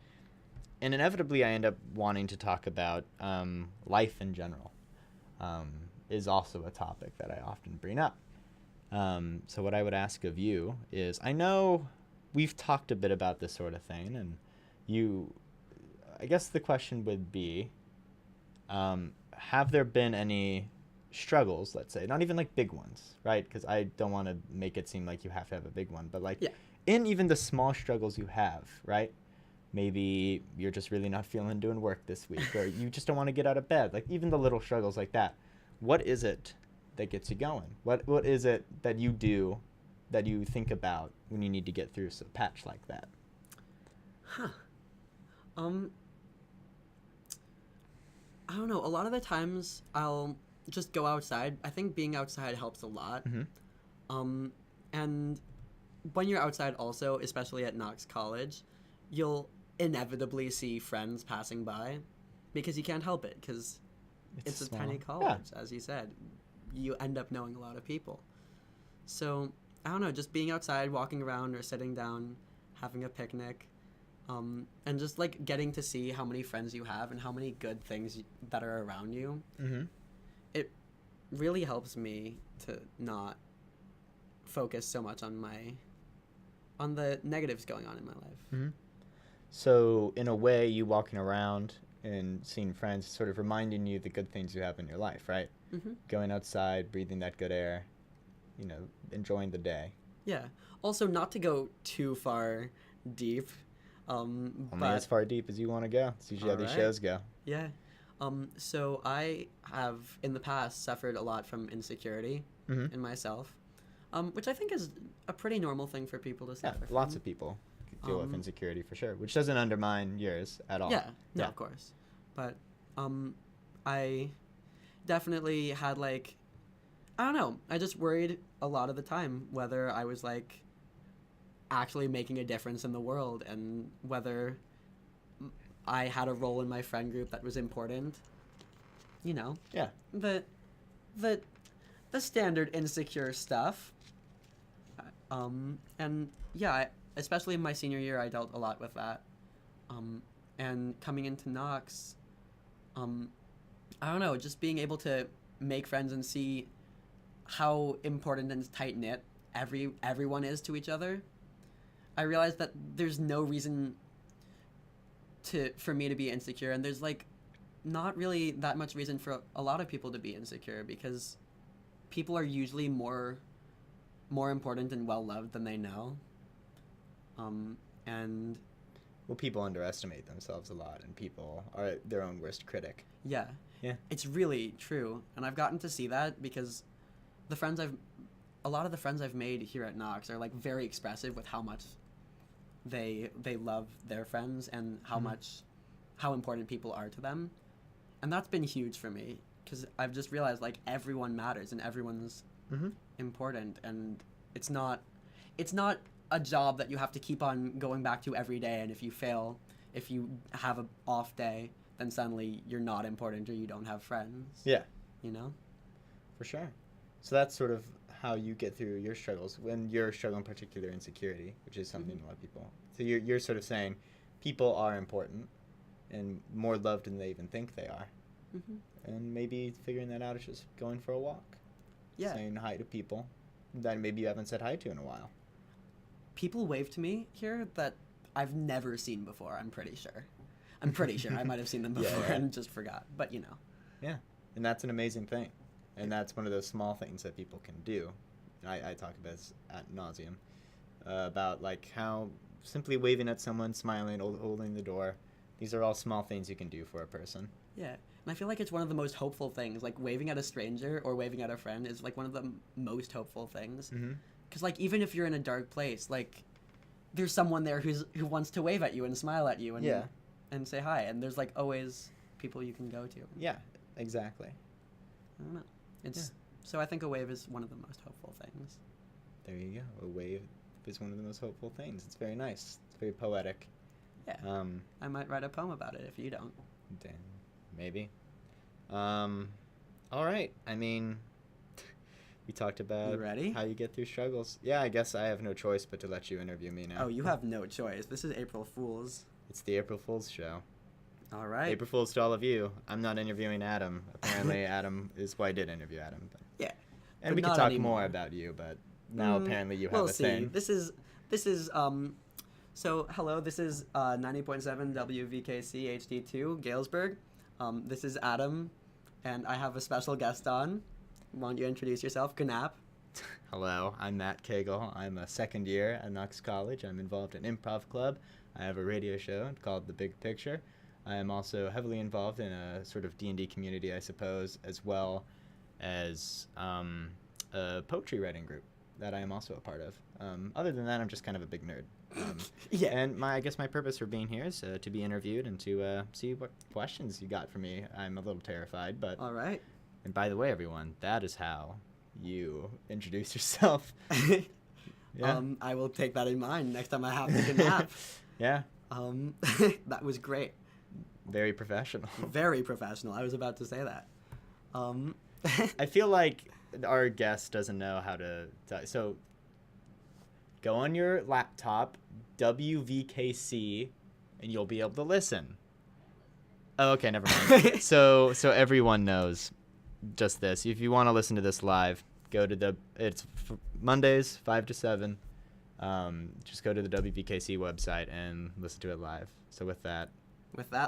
and inevitably I end up wanting to talk about life in general. Is also a topic that I often bring up. So what I would ask of you is, I know we've talked a bit about this sort of thing, and I guess the question would be, have there been any struggles, let's say, not even like big ones, right? Because I don't want to make it seem like you have to have a big one, but like in even the small struggles you have, right? Maybe you're just really not feeling doing work this week, or you just don't want to get out of bed. Like even the little struggles like that. What is it that gets you going? What is it that you do, that you think about when you need to get through a patch like that? I don't know. A lot of the times I'll just go outside. I think being outside helps a lot. Mm-hmm. And when you're outside also, especially at Knox College, you'll inevitably see friends passing by because you can't help it, because it's a tiny college, as you said. You end up knowing a lot of people. So, I don't know, just being outside, walking around or sitting down, having a picnic, and just like getting to see how many friends you have and how many good things that are around you. Mm-hmm. It really helps me to not focus so much on the negatives going on in my life. Mm-hmm. So in a way, you walking around and seeing friends sort of reminding you the good things you have in your life, right? Mm-hmm. Going outside, breathing that good air, enjoying the day. Yeah. Also, not to go too far deep. Only as far deep as you want to go. It's usually how these shows go. Yeah. So I have, in the past, suffered a lot from insecurity in myself, which I think is a pretty normal thing for people to suffer from. Lots of people deal with insecurity for sure, which doesn't undermine yours at all. Yeah, no, of course. But I definitely had, like, I don't know, I just worried a lot of the time whether I was, like, actually making a difference in the world and whether I had a role in my friend group that was important. Yeah. The standard insecure stuff. And yeah, especially in my senior year, I dealt a lot with that. And coming into Knox, I don't know, just being able to make friends and see how important and tight-knit everyone is to each other, I realized that there's no reason for me to be insecure, and there's like not really that much reason for a lot of people to be insecure, because people are usually more important and well-loved than they know. And people underestimate themselves a lot, and people are their own worst critic. Yeah, it's really true, and I've gotten to see that because a lot of the friends I've made here at Knox are like very expressive with how much they love their friends and how important people are to them, and that's been huge for me, because I've just realized like everyone matters and everyone's important, and it's not a job that you have to keep on going back to every day, and if you fail, if you have an off day, then suddenly you're not important or you don't have friends. Yeah. For sure. So that's sort of how you get through your struggles when you're struggling particular insecurity, which is something a lot of people. So you're sort of saying people are important and more loved than they even think they are. And maybe figuring that out is just going for a walk. Yeah. Saying hi to people that maybe you haven't said hi to in a while. People wave to me here that I've never seen before, I'm pretty sure. I might have seen them before and just forgot, but Yeah, and that's an amazing thing. And that's one of those small things that people can do. I talk about this ad nauseum, about like how simply waving at someone, smiling, holding the door, these are all small things you can do for a person. Yeah, And I feel like it's one of the most hopeful things. Like, waving at a stranger or waving at a friend is, like, one of the most hopeful things. Mm-hmm. Because, like, even if you're in a dark place, like, there's someone there who wants to wave at you and smile at you and Yeah. and say hi. And there's, like, always people you can go to. Yeah, exactly. I don't know. So I think a wave is one of the most hopeful things. There you go. A wave is one of the most hopeful things. It's very nice. It's very poetic. Yeah. I might write a poem about it if you don't. Damn. Maybe. All right. I mean, we talked about You ready? how you get through struggles. Yeah, I guess I have no choice but to let you interview me now. Oh, you have no choice. This is April Fool's. It's the April Fool's show. All right. April Fool's to all of you. I'm not interviewing Adam. Apparently, Adam is why I did interview Adam. But. Yeah. And but we could not talk anymore. more about you, but now apparently you have we'll a see. thing. This is so hello, this is 90.7 WVKC HD2 Galesburg. This is Adam, and I have a special guest on. Why don't you introduce yourself, Ganap? Hello, I'm Matt Cagle. I'm a second year at Knox College. I'm involved in Improv Club. I have a radio show called The Big Picture. I am also heavily involved in a sort of D&D community, I suppose, as well as a poetry writing group that I am also a part of. Other than that, I'm just kind of a big nerd. Yeah. And I guess my purpose for being here is to be interviewed and to see what questions you got for me. I'm a little terrified, but... All right. And by the way, everyone, that is how you introduce yourself. Yeah. I will take that in mind next time I have to Ganap. Yeah. That was great. Very professional. Very professional. I was about to say that. I feel like our guest doesn't know how to... So, go on your laptop, WVKC, and you'll be able to listen. Oh, okay, never mind. So everyone knows just this. If you want to listen to this live, go to it's Mondays, 5 to 7. Just go to the WVKC website and listen to it live. So with that,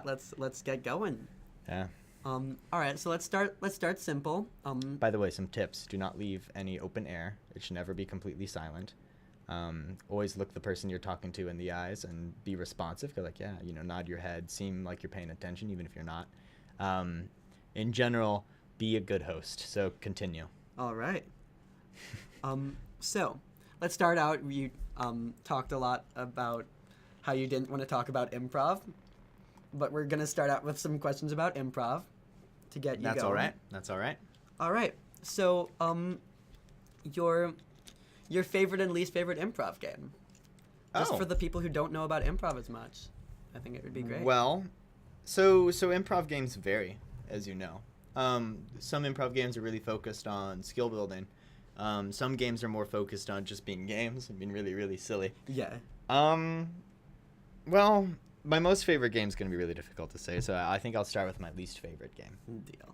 let's get going. yeah. All right, so let's start simple. By the way, some tips: do not leave any open air. It should never be completely silent. Always look the person you're talking to in the eyes and be responsive. Go like, yeah, nod your head, seem like you're paying attention, even if you're not. In general, be a good host. So continue. All right. So let's start out. You talked a lot about how you didn't want to talk about improv, but we're gonna start out with some questions about improv to get you That's going. all right. That's all right. All right. So your favorite and least favorite improv game. Just for the people who don't know about improv as much, I think it would be great. Well, so improv games vary, as you know. Some improv games are really focused on skill building. Some games are more focused on just being games and being really, really silly. Yeah. Well, my most favorite game is going to be really difficult to say, so I think I'll start with my least favorite game. Deal.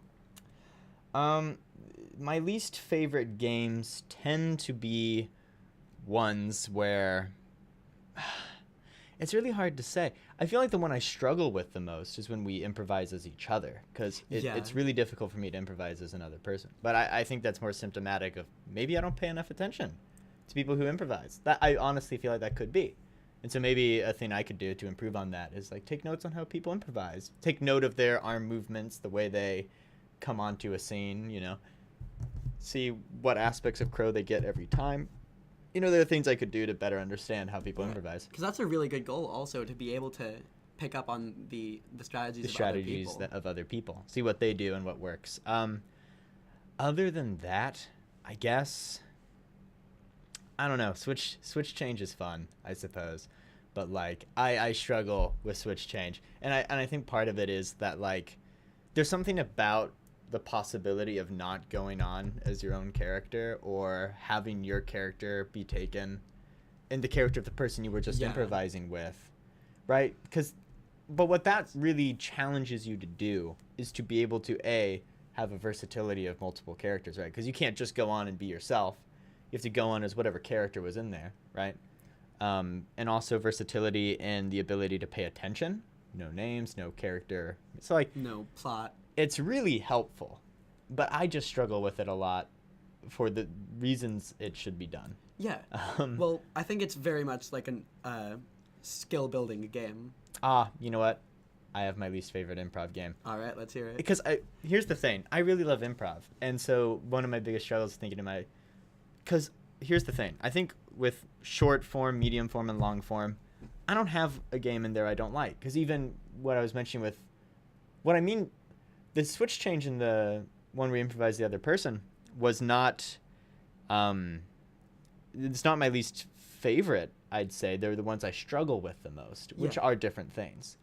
My least favorite games tend to be ones where it's really hard to say. I feel like the one I struggle with the most is when we improvise as each other, because it's really difficult for me to improvise as another person. But I think that's more symptomatic of maybe I don't pay enough attention to people who improvise. That I honestly feel like that could be. And so maybe a thing I could do to improve on that is like take notes on how people improvise. Take note of their arm movements, the way they come onto a scene, see what aspects of Crow they get every time. There are things I could do to better understand how people improvise. Because that's a really good goal also, to be able to pick up on the strategies of other people. See what they do and what works. Other than that, I guess, I don't know. Switch change is fun, I suppose. But like I struggle with switch change. And I think part of it is that like there's something about the possibility of not going on as your own character or having your character be taken in the character of the person you were just improvising with, right? But what that really challenges you to do is to be able to have a versatility of multiple characters, right? Because you can't just go on and be yourself. You have to go on as whatever character was in there, right? And also versatility and the ability to pay attention. No names, no character. So like no plot. It's really helpful, but I just struggle with it a lot for the reasons it should be done. Yeah. Well, I think it's very much like a skill building game. You know what? I have my least favorite improv game. All right, let's hear it. Because here's the thing. I really love improv. And so one of my biggest struggles is thinking because here's the thing. I think with short form, medium form, and long form, I don't have a game in there I don't like. Because even what I was mentioning with, what I mean, the switch change in the one where we improvise the other person was not, it's not my least favorite, I'd say. They're the ones I struggle with the most, which are different things.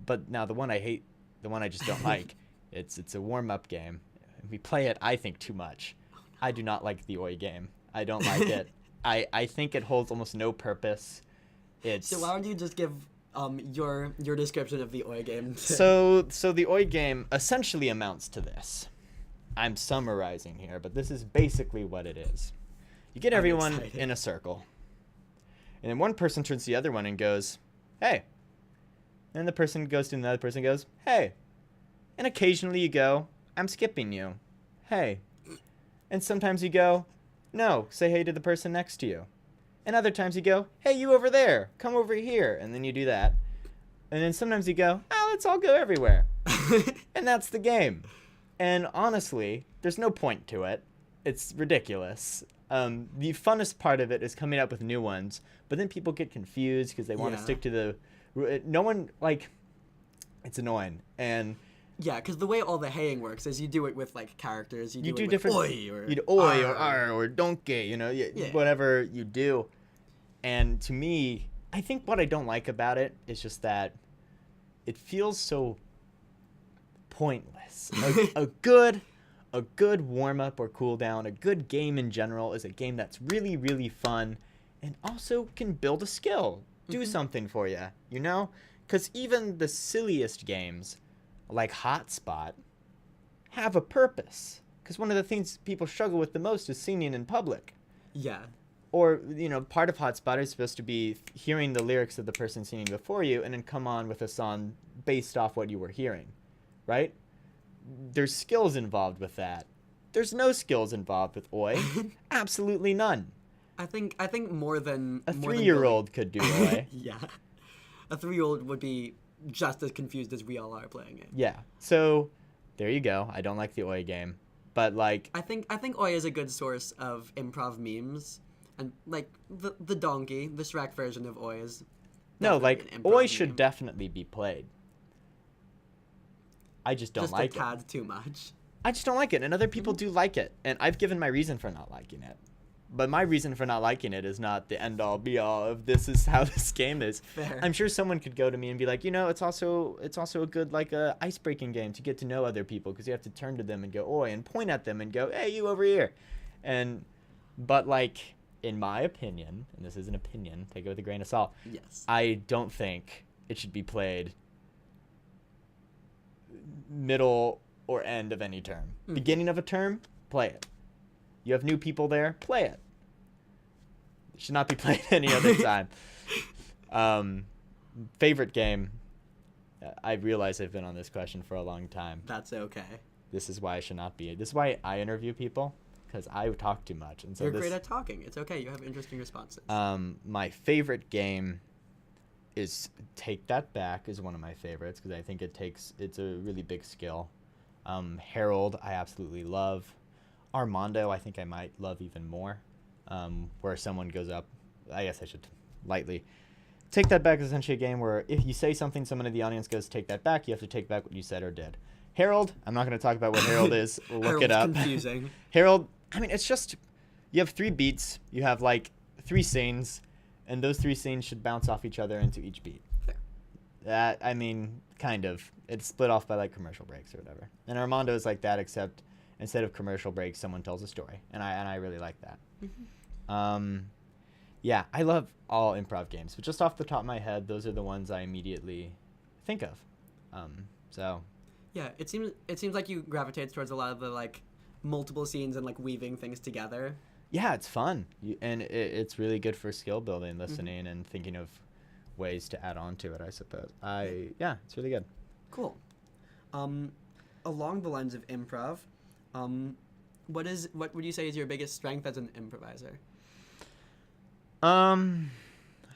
But now the one I hate, the one I just don't like, it's a warm-up game. We play it, I think, too much. I do not like the Oi game. I don't like it. I think it holds almost no purpose. So why don't you just give your description of the Oi game? So the Oi game essentially amounts to this. I'm summarizing here, but this is basically what it is. You get everyone in a circle, and then one person turns to the other one and goes, "Hey." And the person goes to another person and goes, "Hey." And occasionally you go, "I'm skipping you." "Hey." And sometimes you go, "No, say hey to the person next to you." And other times you go, "Hey, you over there, come over here." And then you do that. And then sometimes you go, "Oh, let's all go everywhere." And that's the game. And honestly, there's no point to it. It's ridiculous. The funnest part of it is coming up with new ones, but then people get confused because they want to stick to the... No one, like... It's annoying. And... Yeah, because the way all the haying works is you do it with, like, characters. You do it different... with oi or... You do oi or ar or donkey, you know, whatever you do. And to me, I think what I don't like about it is just that it feels so pointless. A good warm-up or cool-down, a good game in general is a game that's really, really fun and also can build a skill, do something for you, you know? Because even the silliest games, like Hotspot, have a purpose. Because one of the things people struggle with the most is singing in public. Yeah. Or, you know, part of Hotspot is supposed to be hearing the lyrics of the person singing before you and then come on with a song based off what you were hearing, right? There's skills involved with that. There's no skills involved with Oi. Absolutely none. I think more than... A 3-year-old could do Oi. Yeah. A 3-year-old would be just as confused as we all are playing it. Yeah. So, there you go. I don't like the Oi game. But, like... I think Oi is a good source of improv memes. And, like, the donkey, the Shrek version of Oi is... No, like, Oi should definitely be played. I just don't like it. Just a tad too much. I just don't like it, and other people do like it. And I've given my reason for not liking it. But my reason for not liking it is not the end-all, be-all of this is how this game is. Fair. I'm sure someone could go to me and be like, you know, it's also a good, like, ice-breaking game to get to know other people because you have to turn to them and go, oi, and point at them and go, hey, you over here. But, like, in my opinion, and this is an opinion, take it with a grain of salt. Yes. I don't think it should be played middle or end of any term. Beginning of a term, play it. You have new people there, play it. It should not be played any other time. Favorite game. I realize I've been on this question for a long time. That's okay. This is why I should not be. This is why I interview people, because I talk too much. And so You're great at talking. It's okay. You have interesting responses. My favorite game is Take That Back is one of my favorites because I think it's a really big skill. Harold, I absolutely love. Armando, I think I might love even more. Where someone goes up, I guess I should lightly. Take That Back is essentially a game where if you say something, someone in the audience goes, take that back, you have to take back what you said or did. Harold, I'm not going to talk about what Harold is. Look it up. Confusing. Harold, I mean, it's just, you have 3 beats, you have like 3 scenes, and those 3 scenes should bounce off each other into each beat. Fair. That, I mean, kind of. It's split off by like commercial breaks or whatever. And Armando is like that, except instead of commercial breaks, someone tells a story. And I really like that. Yeah, I love all improv games. But just off the top of my head, those are the ones I immediately think of. So... Yeah, it seems like you gravitate towards a lot of the, like, multiple scenes and, like, weaving things together. Yeah, it's fun. And it's really good for skill building, listening, and thinking of ways to add on to it, I suppose. Yeah, it's really good. Cool. Along the lines of improv, what would you say is your biggest strength as an improviser?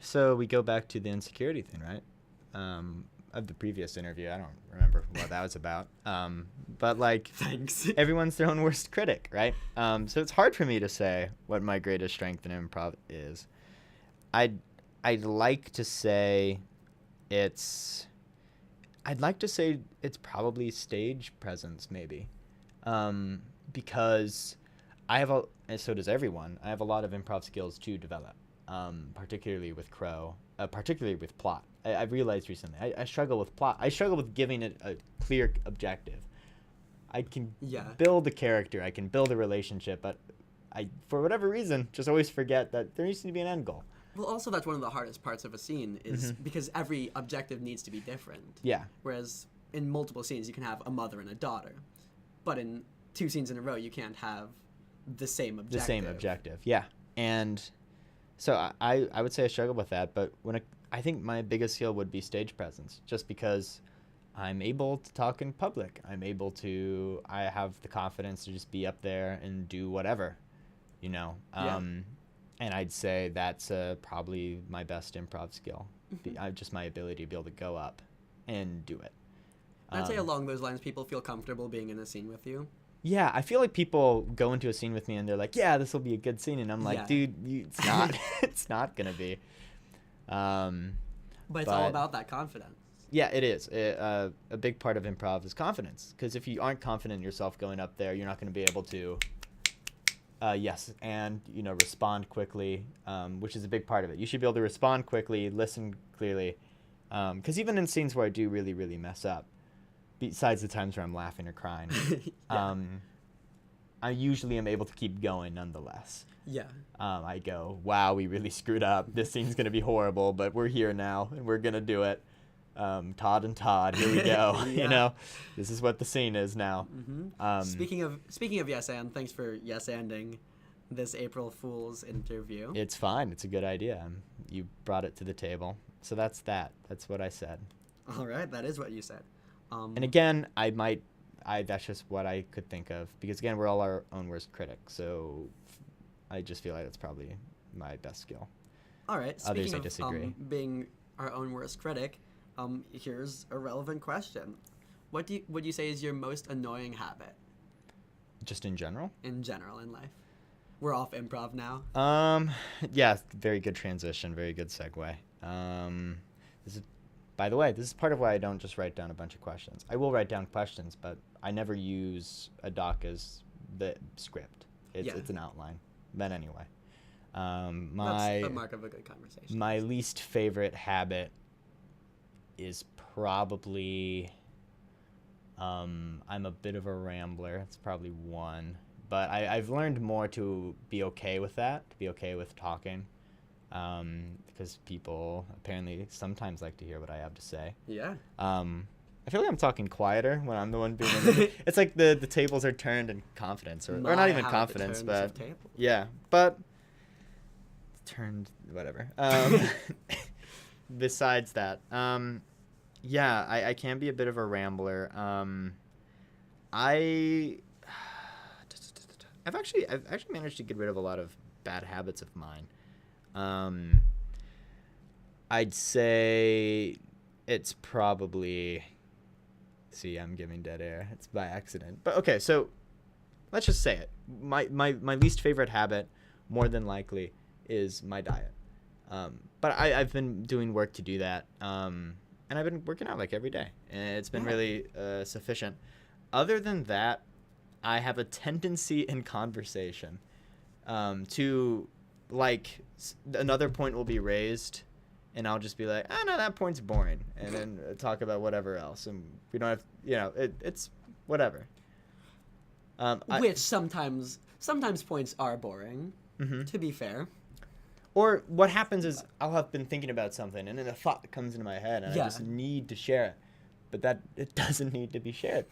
So we go back to the insecurity thing, right? of the previous interview. I don't remember what that was about. But like, Thanks. everyone's their own worst critic, right? So it's hard for me to say what my greatest strength in improv is. I'd like to say it's probably stage presence, maybe, because and so does everyone. I have a lot of improv skills to develop, particularly with Crow, particularly with plot. I've realized recently I struggle with plot. I struggle with giving it a clear objective. I can build a character, I can build a relationship, but I, for whatever reason, just always forget that there needs to be an end goal. Well, also that's one of the hardest parts of a scene is because every objective needs to be different. Yeah. Whereas in multiple scenes you can have a mother and a daughter, but in 2 scenes in a row you can't have the same objective. Yeah. And so I would say I struggle with that, but I think my biggest skill would be stage presence, just because I'm able to talk in public. I have the confidence to just be up there and do whatever, you know. And I'd say that's probably my best improv skill. Just my ability to be able to go up and do it. I'd say along those lines, people feel comfortable being in a scene with you. Yeah, I feel like people go into a scene with me and they're like, yeah, this will be a good scene. And I'm like, dude, it's not. It's not going to be. But it's all about that confidence. Yeah, it is. A big part of improv is confidence. Because if you aren't confident in yourself going up there, you're not going to be able to... and respond quickly, which is a big part of it. You should be able to respond quickly, listen clearly, because even in scenes where I do really, really mess up, besides the times where I'm laughing or crying, I usually am able to keep going nonetheless. Yeah. I go, wow, we really screwed up. This scene's gonna be horrible, but we're here now and we're gonna do it. Todd and Todd, here we go. This is what the scene is now. Speaking of yes and, thanks for yes anding this April Fool's interview. It's fine. It's a good idea. You brought it to the table, so that's that. That's what I said. All right, that is what you said. And again, that's just what I could think of, because again, we're all our own worst critics. So I just feel like that's probably my best skill. All right. Others I disagree. Being our own worst critic. Here's a relevant question. What would you say is your most annoying habit? Just in general? In general, in life. We're off improv now. Yeah, very good transition, very good segue. By the way, this is part of why I don't just write down a bunch of questions. I will write down questions, but I never use a doc as the script. It's an outline. But anyway. That's the mark of a good conversation. My least favorite habit is probably I'm a bit of a rambler. It's probably one, but I've learned more to be okay with that, to be okay with talking, because people apparently sometimes like to hear what I have to say. Yeah. I feel like I'm talking quieter when I'm the one being it's like the tables are turned in confidence, or not even confidence, but but turned whatever. Besides that, I can be a bit of a rambler. I've actually managed to get rid of a lot of bad habits of mine. I'd say it's probably... See, I'm giving dead air. It's by accident. But okay, so let's just say it. My least favorite habit, more than likely, is my diet. But I've been doing work to do that. And I've been working out like every day. And it's been really sufficient. Other than that, I have a tendency in conversation to, like, another point will be raised, and I'll just be like, oh, no, that point's boring, and then talk about whatever else. And we don't have, it's whatever. Which sometimes points are boring, to be fair. Or what happens is I'll have been thinking about something, and then a thought comes into my head, and I just need to share it. But that it doesn't need to be shared.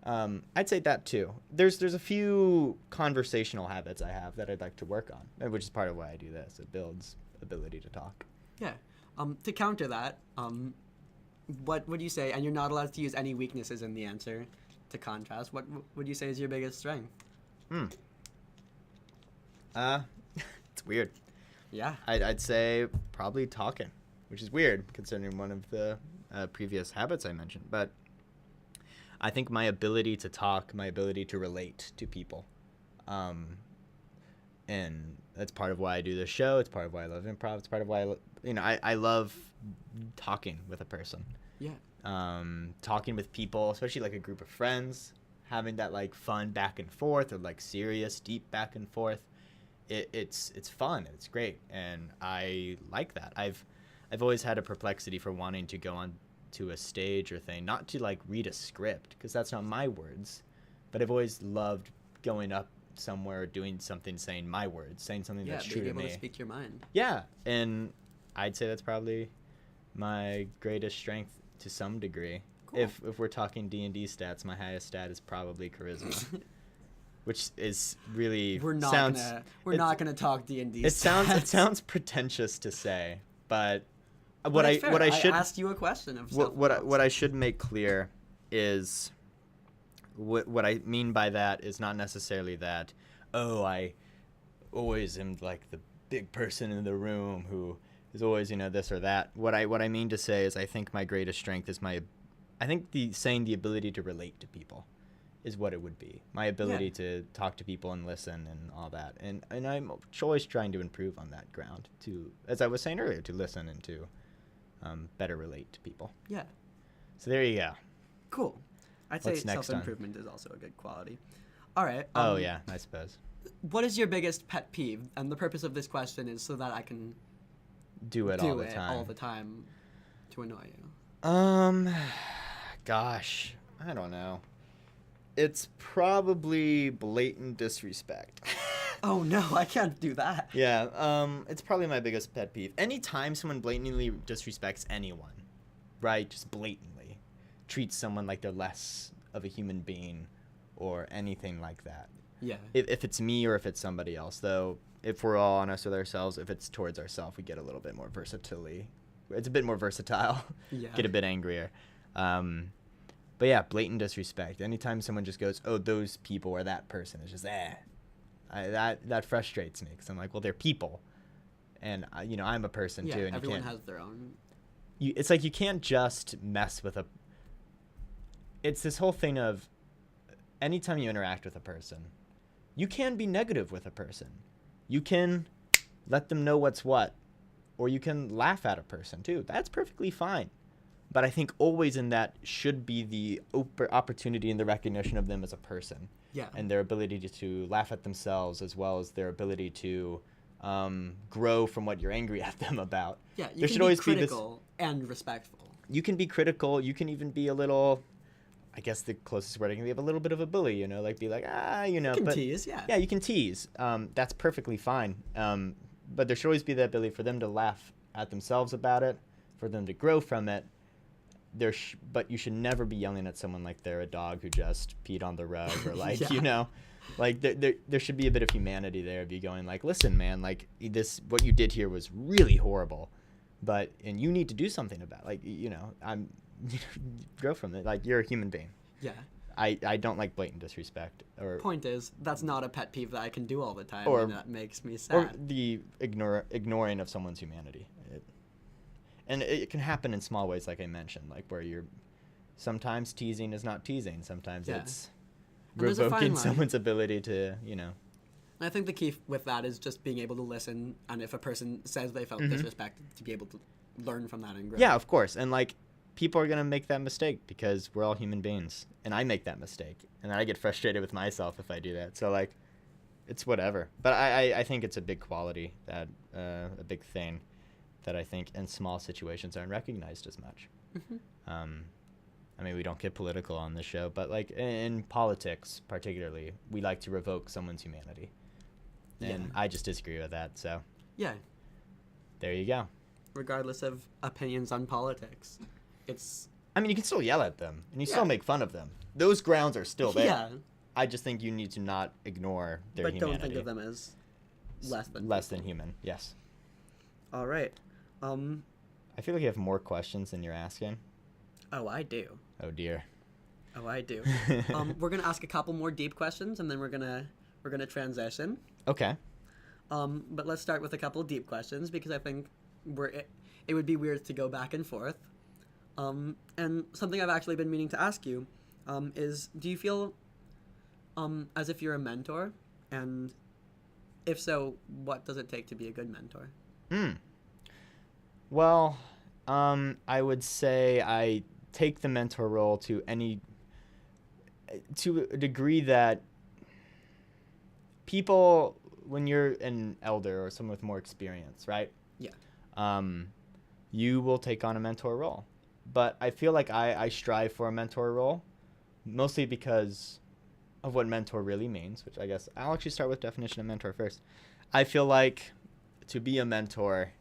I'd say that too. There's a few conversational habits I have that I'd like to work on, which is part of why I do this. It builds ability to talk. Yeah. To counter that, what would you say, and you're not allowed to use any weaknesses in the answer to contrast, what would you say is your biggest strength? It's weird. Yeah. I'd say probably talking, which is weird considering one of the previous habits I mentioned, but I think my ability to talk, my ability to relate to people, and that's part of why I do this show. It's part of why I love improv. It's part of why I love talking with a person. Yeah. Talking with people, especially like a group of friends, having that like fun back and forth or like serious deep back and forth. It's fun. It's great, and I like that. I've always had a perplexity for wanting to go on to a stage or thing, not to like read a script because that's not my words, but I've always loved going up somewhere, doing something, saying my words, saying something that's true to me. Being able to speak your mind. Yeah, and I'd say that's probably my greatest strength to some degree. Cool. If we're talking D&D stats, my highest stat is probably charisma. Which is really we're not gonna talk D&D. It sounds pretentious to say, but what I should ask you a question of what I should make clear is what I mean by that is not necessarily that I always am like the big person in the room who is always this or that. What I mean to say is I think my greatest strength is the ability to relate to people. Is what it would be. My ability to talk to people and listen and all that. And I'm always trying to improve on that ground to, as I was saying earlier, to listen and to better relate to people. Yeah. So there you go. Cool. I'd say self-improvement is also a good quality. All right. Oh, yeah, I suppose. What is your biggest pet peeve? And the purpose of this question is so that I can do it all the time to annoy you. Gosh, I don't know. It's probably blatant disrespect. Oh, no, I can't do that. Yeah, it's probably my biggest pet peeve. Anytime someone blatantly disrespects anyone, right, just blatantly treats someone like they're less of a human being or anything like that. Yeah. If it's me or if it's somebody else, though, if we're all honest with ourselves, if it's towards ourselves, we get a little bit more versatility. It's a bit more versatile. Yeah. Get a bit angrier. But yeah, blatant disrespect. Anytime someone just goes, "Oh, those people," or "that person," it's just that frustrates me because I'm like, well, they're people, and I'm a person too. And everyone has their own. It's like you can't just mess with It's this whole thing of, anytime you interact with a person, you can be negative with a person. You can let them know what's what, or you can laugh at a person too. That's perfectly fine. But I think always in that should be the opportunity and the recognition of them as a person. Yeah. And their ability to laugh at themselves as well as their ability to grow from what you're angry at them about. Yeah, you can be critical and respectful. You can be critical. You can even be a little, I guess the closest word I can be, a little bit of a bully, like be like, You can tease, yeah. Yeah, you can tease. That's perfectly fine. But there should always be the ability for them to laugh at themselves about it, for them to grow from it. But you should never be yelling at someone like they're a dog who just peed on the rug, or like like there should be a bit of humanity there of you going like, listen, man, like what you did here was really horrible, and you need to do something about it. Like I'm grow from it. Like, you're a human being. Yeah. I don't like blatant disrespect. Point is, that's not a pet peeve that I can do all the time, and that makes me sad. Or the ignoring of someone's humanity. And it can happen in small ways, like I mentioned, like where sometimes teasing is not teasing. Sometimes it's revoking someone's ability to, I think the key with that is just being able to listen, and if a person says they felt disrespected, to be able to learn from that and grow. Yeah, of course. And like, people are going to make that mistake because we're all human beings, and I make that mistake, and I get frustrated with myself if I do that. So like, it's whatever. But I think it's a big quality, that a big thing that I think in small situations aren't recognized as much. I mean, we don't get political on this show, but like in politics particularly, we like to revoke someone's humanity. And I just disagree with that, so. Yeah. There you go. Regardless of opinions on politics, I mean, you can still yell at them, and you still make fun of them. Those grounds are still there. Yeah. I just think you need to not ignore their humanity. But don't think of them as less than human, yes. All right. I feel like you have more questions than you're asking. Oh, I do. Oh, dear. Oh, I do. We're gonna ask a couple more deep questions, and then we're gonna transition. Okay. But let's start with a couple deep questions, because I think it would be weird to go back and forth. And something I've actually been meaning to ask you is, do you feel as if you're a mentor? And if so, what does it take to be a good mentor? Hmm. Well, I would say I take the mentor role to a degree that people, when you're an elder or someone with more experience, right? Yeah. Um, you will take on a mentor role. But I feel like I strive for a mentor role, mostly because of what mentor really means, which I guess I'll actually start with definition of mentor first. I feel like to be a mentor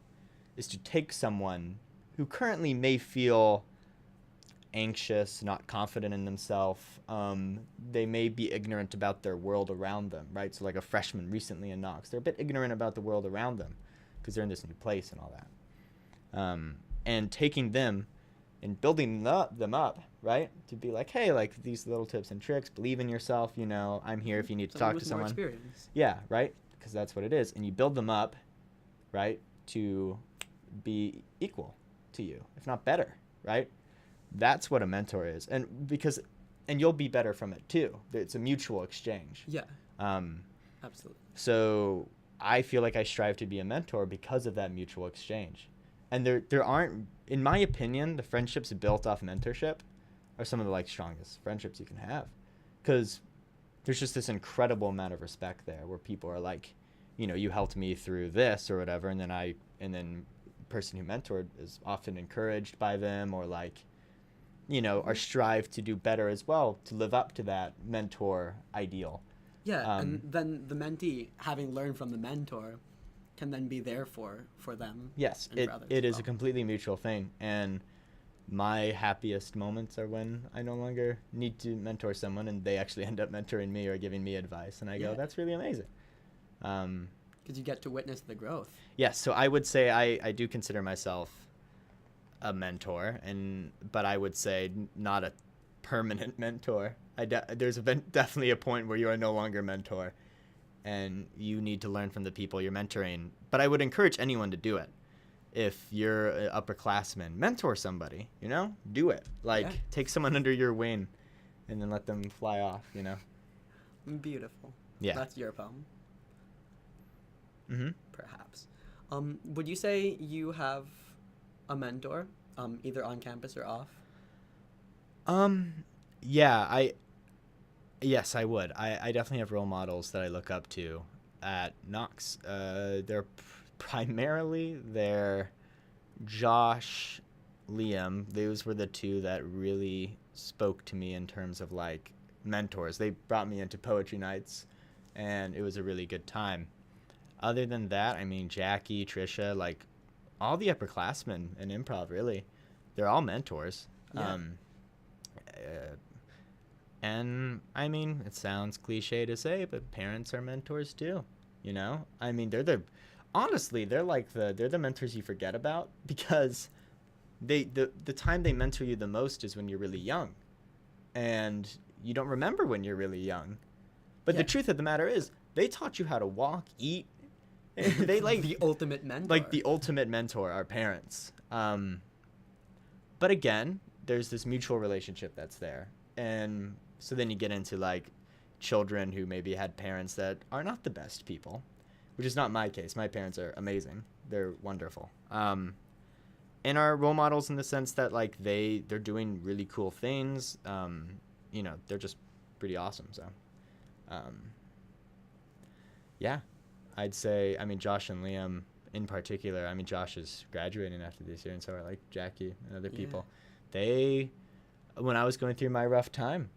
is to take someone who currently may feel anxious, not confident in themselves. They may be ignorant about their world around them, right? So like a freshman recently in Knox, they're a bit ignorant about the world around them because they're in this new place and all that. And taking them and building them up, right? To be like, hey, like these little tips and tricks, believe in yourself, I'm here if you need to Someone talk with to more someone. experience. Yeah, right? Because that's what it is. And you build them up, right, to be equal to you, if not better, right? That's what a mentor is. And you'll be better from it too. It's a mutual exchange. Yeah. Um, Absolutely. so I feel like I strive to be a mentor because of that mutual exchange. And there aren't, in my opinion, the friendships built off mentorship are some of the like strongest friendships you can have, because there's just this incredible amount of respect there where people are like, you helped me through this or whatever, and then the person who mentored is often encouraged by them, or like, are strive to do better as well to live up to that mentor ideal. Yeah, and then the mentee, having learned from the mentor, can then be there for them. Yes, and for others it as is well. a completely mutual thing, and my happiest moments are when I no longer need to mentor someone and they actually end up mentoring me or giving me advice, and I go, Yeah. that's really amazing. Because you get to witness the growth. Yes, so I would say I do consider myself a mentor, but I would say not a permanent mentor. There's definitely a point where you are no longer a mentor, and you need to learn from the people you're mentoring. But I would encourage anyone to do it. If you're an upperclassman, mentor somebody. Do it. Like, Yeah. take someone under your wing, and then let them fly off. Beautiful. Yeah. That's your poem, Mm-hmm. perhaps. Would you say you have a mentor, either on campus or off? Yeah, yes, I would. I definitely have role models that I look up to at Knox. They're Josh, Liam. Those were the two that really spoke to me in terms of like mentors. They brought me into poetry nights, and it was a really good time. Other than that, I mean, Jackie, Trisha, like all the upperclassmen in improv, really, they're all mentors. Yeah. And I mean, it sounds cliche to say, but parents are mentors too. I mean, honestly, they're the mentors you forget about, because the time they mentor you the most is when you're really young, and you don't remember when you're really young. But Yeah. the truth of the matter is, they taught you how to walk, eat. They like the ultimate mentor. like the ultimate mentor, our parents. But again, there's this mutual relationship that's there, and so then you get into like children who maybe had parents that are not the best people, which is not my case. My parents are amazing; they're wonderful, and are role models in the sense that like they're doing really cool things. They're just pretty awesome. So, yeah, I'd say, I mean, Josh and Liam in particular. I mean, Josh is graduating after this year, and so are like Jackie and other people. When I was going through my rough time,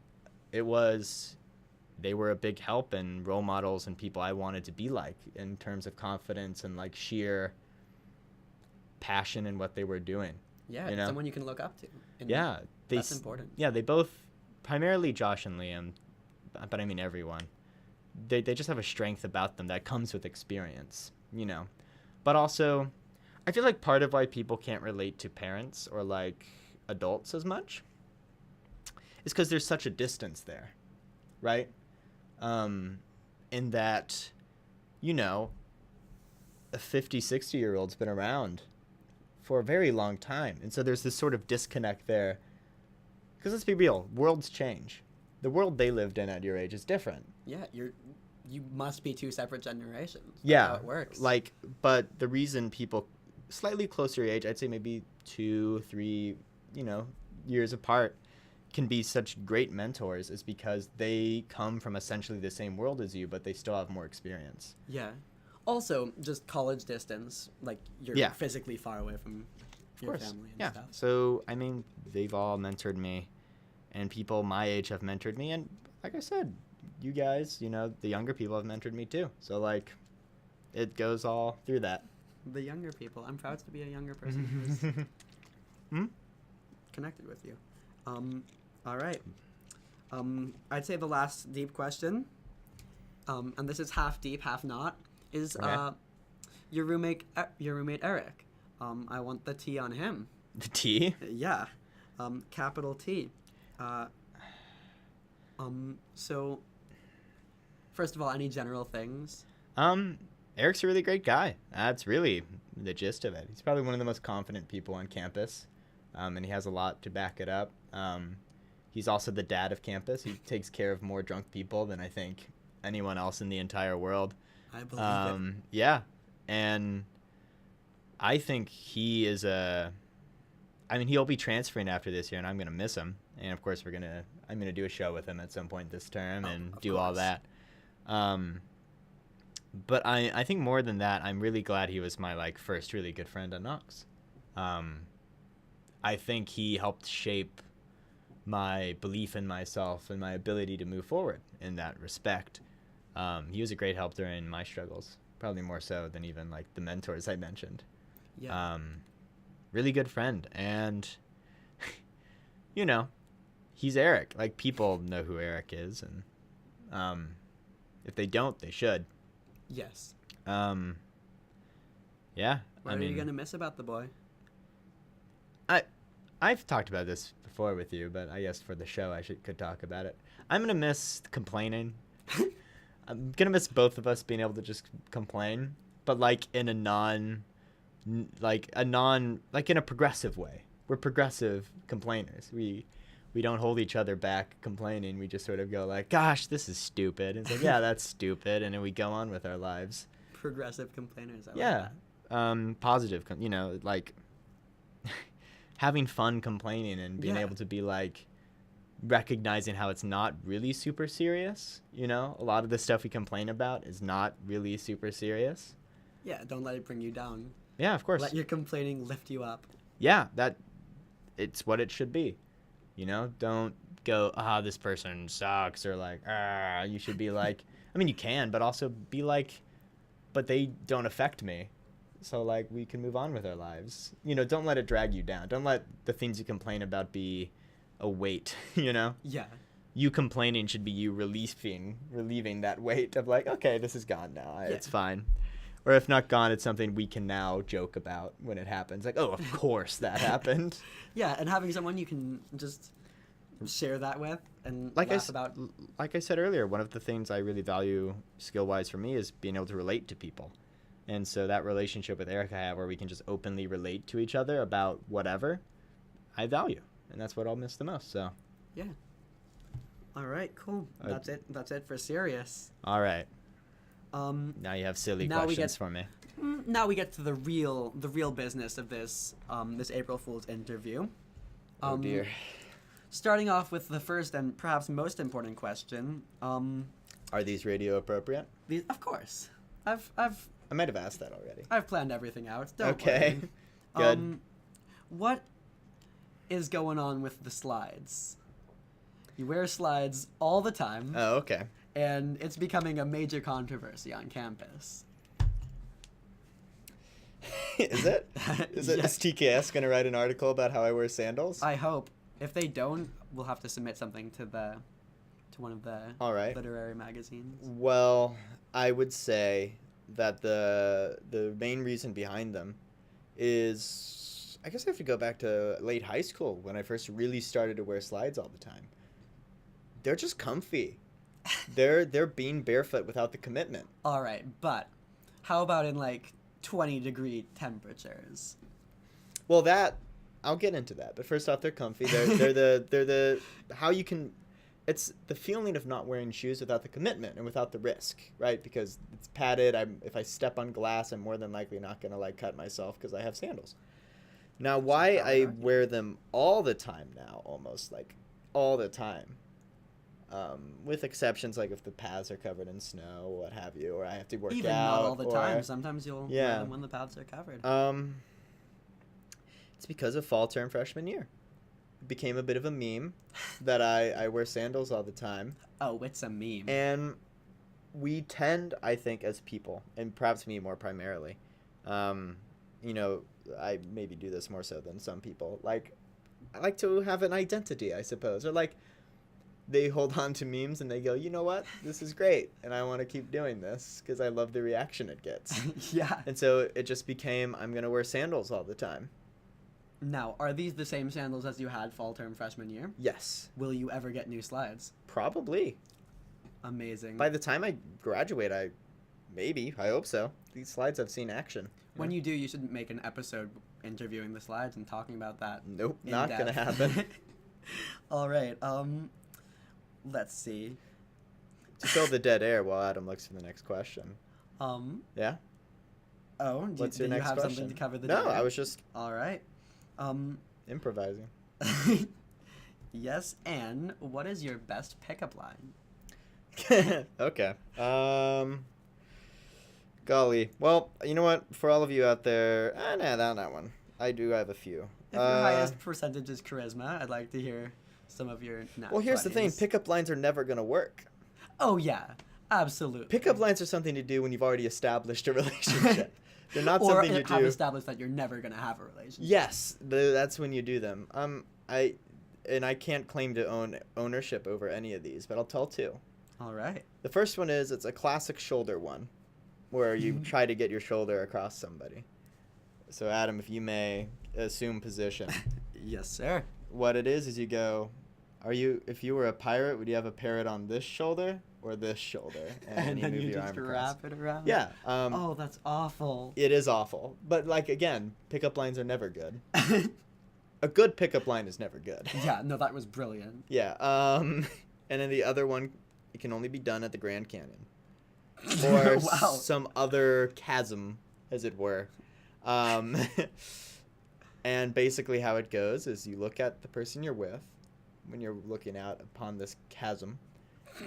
they were a big help and role models and people I wanted to be like in terms of confidence and like sheer passion in what they were doing. Yeah, someone you can look up to. And Yeah, that's important. Yeah, they both, primarily Josh and Liam, but I mean everyone. They just have a strength about them that comes with experience, But also, I feel like part of why people can't relate to parents or like adults as much is because there's such a distance there, right? In that, a 50, 60-year-old's been around for a very long time. And so there's this sort of disconnect there. Because let's be real, worlds change. The world they lived in at your age is different. Yeah, you must be two separate generations. That's Yeah, how it works. like, but the reason people slightly closer age, I'd say maybe 2, 3, years apart, can be such great mentors is because they come from essentially the same world as you, but they still have more experience. Yeah. Also, just college distance, like you're physically far away from your family and stuff. So, I mean, they've all mentored me, and people my age have mentored me, and like I said, you guys, the younger people have mentored me too. So, like, it goes all through that. The younger people. I'm proud to be a younger person who's connected with you. All right. I'd say the last deep question, and this is half deep, half not, is your roommate Eric. I want the T on him. The T? Yeah. Capital T. So, first of all, any general things? Eric's a really great guy. That's really the gist of it. He's probably one of the most confident people on campus, and he has a lot to back it up. He's also the dad of campus. He takes care of more drunk people than I think anyone else in the entire world. I believe it. Yeah, and I think he is he'll be transferring after this year, and I'm gonna miss him. And of course, I'm gonna do a show with him at some point this term and do all that. But I think more than that, I'm really glad he was my first really good friend at Knox. I think he helped shape my belief in myself and my ability to move forward in that respect. He was a great help during my struggles, probably more so than even the mentors I mentioned. Yeah. Really good friend, and he's Eric. People know who Eric is, and if they don't, they should. Yes. Yeah. What are you gonna miss about the boy? I've talked about this before with you, but I guess for the show I could talk about it. I'm gonna miss complaining. I'm gonna miss both of us being able to just complain, but in a progressive way. We're progressive complainers. We don't hold each other back complaining. We just sort of go gosh, this is stupid. And it's yeah, that's stupid. And then we go on with our lives. Progressive complainers. I like that. Positive, having fun complaining and being able to be recognizing how it's not really super serious. A lot of the stuff we complain about is not really super serious. Yeah, don't let it bring you down. Yeah, of course. Let your complaining lift you up. Yeah, it's what it should be. Don't go, this person sucks, or you should be you can, but also be but they don't affect me. So we can move on with our lives. Don't let it drag you down. Don't let the things you complain about be a weight, Yeah. You complaining should be you relieving that weight of okay, this is gone now. It's fine. Or if not gone, it's something we can now joke about when it happens. Of course that happened. Yeah, and having someone you can just share that with and laugh about. Like I said earlier, one of the things I really value skill-wise for me is being able to relate to people. And so that relationship with Eric I have where we can just openly relate to each other about whatever, I value. And that's what I'll miss the most, so. Yeah. All right, cool. That's it. That's it for serious. All right. Now you have silly questions for me. Now we get to the real business of this this April Fool's interview. Oh dear. Starting off with the first and perhaps most important question. Are these radio appropriate? Of course. I might have asked that already. I've planned everything out. Don't okay. worry. Good. What is going on with the slides? You wear slides all the time. Oh, okay. And it's becoming a major controversy on campus. Is it? Is TKS going to write an article about how I wear sandals? I hope. If they don't, we'll have to submit something to one of the literary magazines. Well, I would say that the main reason behind them is, I guess I have to go back to late high school when I first really started to wear slides all the time. They're just comfy. They're being barefoot without the commitment. All right, but how about in 20-degree temperatures? Well, that I'll get into that. But first off, they're comfy. They're the how you can. It's the feeling of not wearing shoes without the commitment and without the risk, right? Because it's padded. If I step on glass, I'm more than likely not gonna like cut myself because I have sandals. Now, why I wear them all the time now, almost like all the time, with exceptions like if the paths are covered in snow, what have you, or I have to work Even out. not all the time. Sometimes you'll wear them when the paths are covered. It's because of fall term freshman year. It became a bit of a meme that I wear sandals all the time. Oh, it's a meme. And we tend, I think, as people, and perhaps me more primarily, you know, I maybe do this more so than some people. Like, I like to have an identity, I suppose. Or like, they hold on to memes and they go, you know what? This is great. And I want to keep doing this because I love the reaction it gets. Yeah. And so it just became, I'm going to wear sandals all the time. Now, are these the same sandals as you had fall term freshman year? Yes. Will you ever get new slides? Probably. Amazing. By the time I graduate, I hope so. These slides have seen action. When you do, you should make an episode interviewing the slides and talking about that. Nope, not going to happen. All right. Let's see. To fill the dead air while Adam looks for the next question. Yeah? Oh, What's your do you next have question? something to cover the No, dead air? I was just All right. improvising. Yes, and what is your best pickup line? Okay. Golly. Well, you know what? For all of you out there, not one. I do have a few. If your highest percentage is charisma, I'd like to hear some of your Well, here's the thing. 20s. Pickup lines are never going to work. Oh, yeah. Absolutely. Pickup lines are something to do when you've already established a relationship. They're not or something you have do. established that you're never going to have a relationship. Yes, that's when you do them. I can't claim to own ownership over any of these, but I'll tell two. All right. The first one is it's a classic shoulder one, where you try to get your shoulder across somebody. So Adam, if you may assume position. Yes, sir. What it is you go, if you were a pirate, would you have a parrot on this shoulder or this shoulder? And then move you your just arm across. wrap it around. Yeah. Oh, that's awful. It is awful. But like again, pickup lines are never good. A good pickup line is never good. Yeah, no, that was brilliant. Yeah. And then the other one, it can only be done at the Grand Canyon. Or Wow. some other chasm, as it were. And basically how it goes is you look at the person you're with when you're looking out upon this chasm.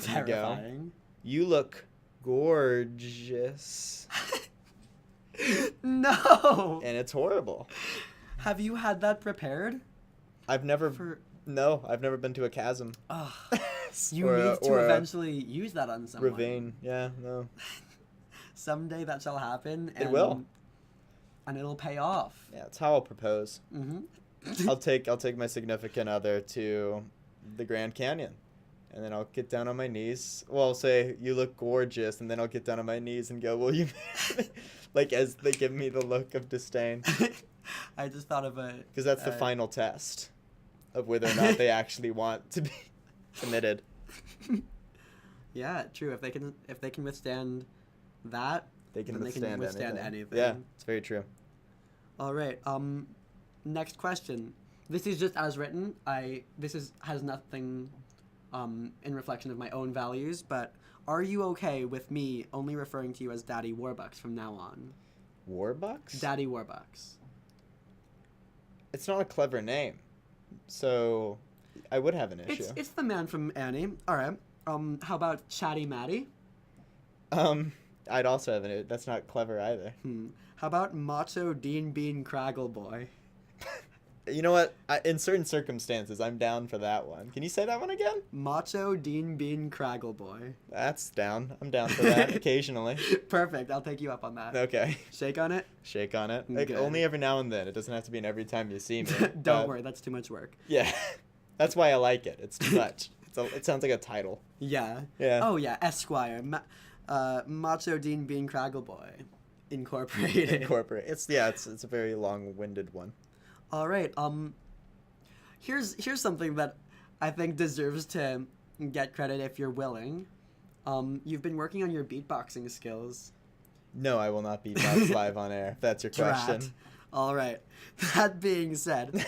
Terrifying. You look gorgeous. No. And it's horrible. Have you had that prepared? I've never been to a chasm. Ugh. You Or need to a eventually use that on someone. ravine. Yeah, no. Someday that shall happen. And, It will. And it'll pay off. Yeah, it's how I'll propose. Mm-hmm. I'll take my significant other to the Grand Canyon. And then I'll get down on my knees. Well, I'll say, you look gorgeous. And then I'll get down on my knees and go, will you marry me? Like, as they give me the look of disdain. I just thought of a... Because that's the final test of whether or not they actually want to be committed. Yeah, true. If they can withstand that, They can then withstand, anything. Yeah, it's very true. All right. Next question. This is just as written. Has nothing in reflection of my own values, but are you okay with me only referring to you as Daddy Warbucks from now on? Warbucks? Daddy Warbucks. It's not a clever name, so I would have an issue. It's the man from Annie. All right. How about Chatty Matty? I'd also have an. That's not clever either. How about Macho Dean Bean Craggle Boy? You know what? In certain circumstances, I'm down for that one. Can you say that one again? Macho Dean Bean Craggle Boy. That's down. I'm down for that occasionally. Perfect. I'll take you up on that. Okay. Shake on it? Shake on it. Like, Good. only every now and then. It doesn't have to be every time you see me. Don't worry. That's too much work. Yeah. That's why I like it. It's too much. It sounds like a title. Yeah. Yeah. Oh, yeah. Esquire. Macho Dean Bean Craggle Boy. Incorporated. It's a very long-winded one. All right. Here's something that I think deserves to get credit if you're willing. You've been working on your beatboxing skills. No, I will not beatbox live on air. If that's your question. All right. That being said,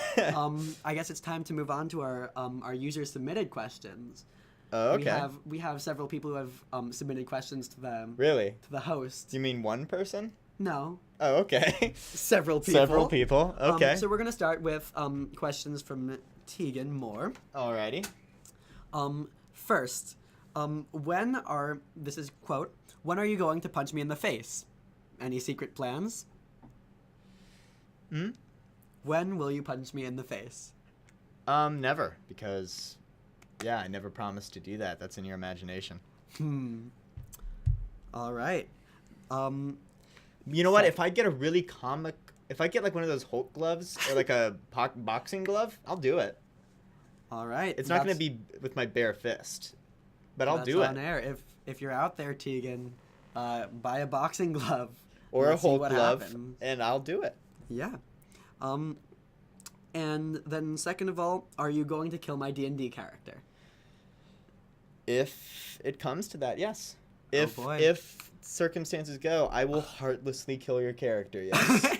I guess it's time to move on to our user submitted questions. Oh, okay. We have several people who have submitted questions to Really? the host. You mean one person? No, Oh, okay. several people. Several people. Okay. So we're gonna start with questions from Tegan Moore. Alrighty. First, this is quote, when are you going to punch me in the face? Any secret plans? Hmm? When will you punch me in the face? Never, because, yeah, I never promised to do that. That's in your imagination. All right. You know what? If I get if I get like one of those Hulk gloves or like a boxing glove, I'll do it. All right. It's not going to be with my bare fist, but I'll do it. On air. If you're out there, Tegan, buy a boxing glove Or a Hulk glove, happens. and I'll do it. Yeah. And then second of all, are you going to kill my D&D character? If it comes to that, yes. Boy. If circumstances go, I will heartlessly kill your character. Yes.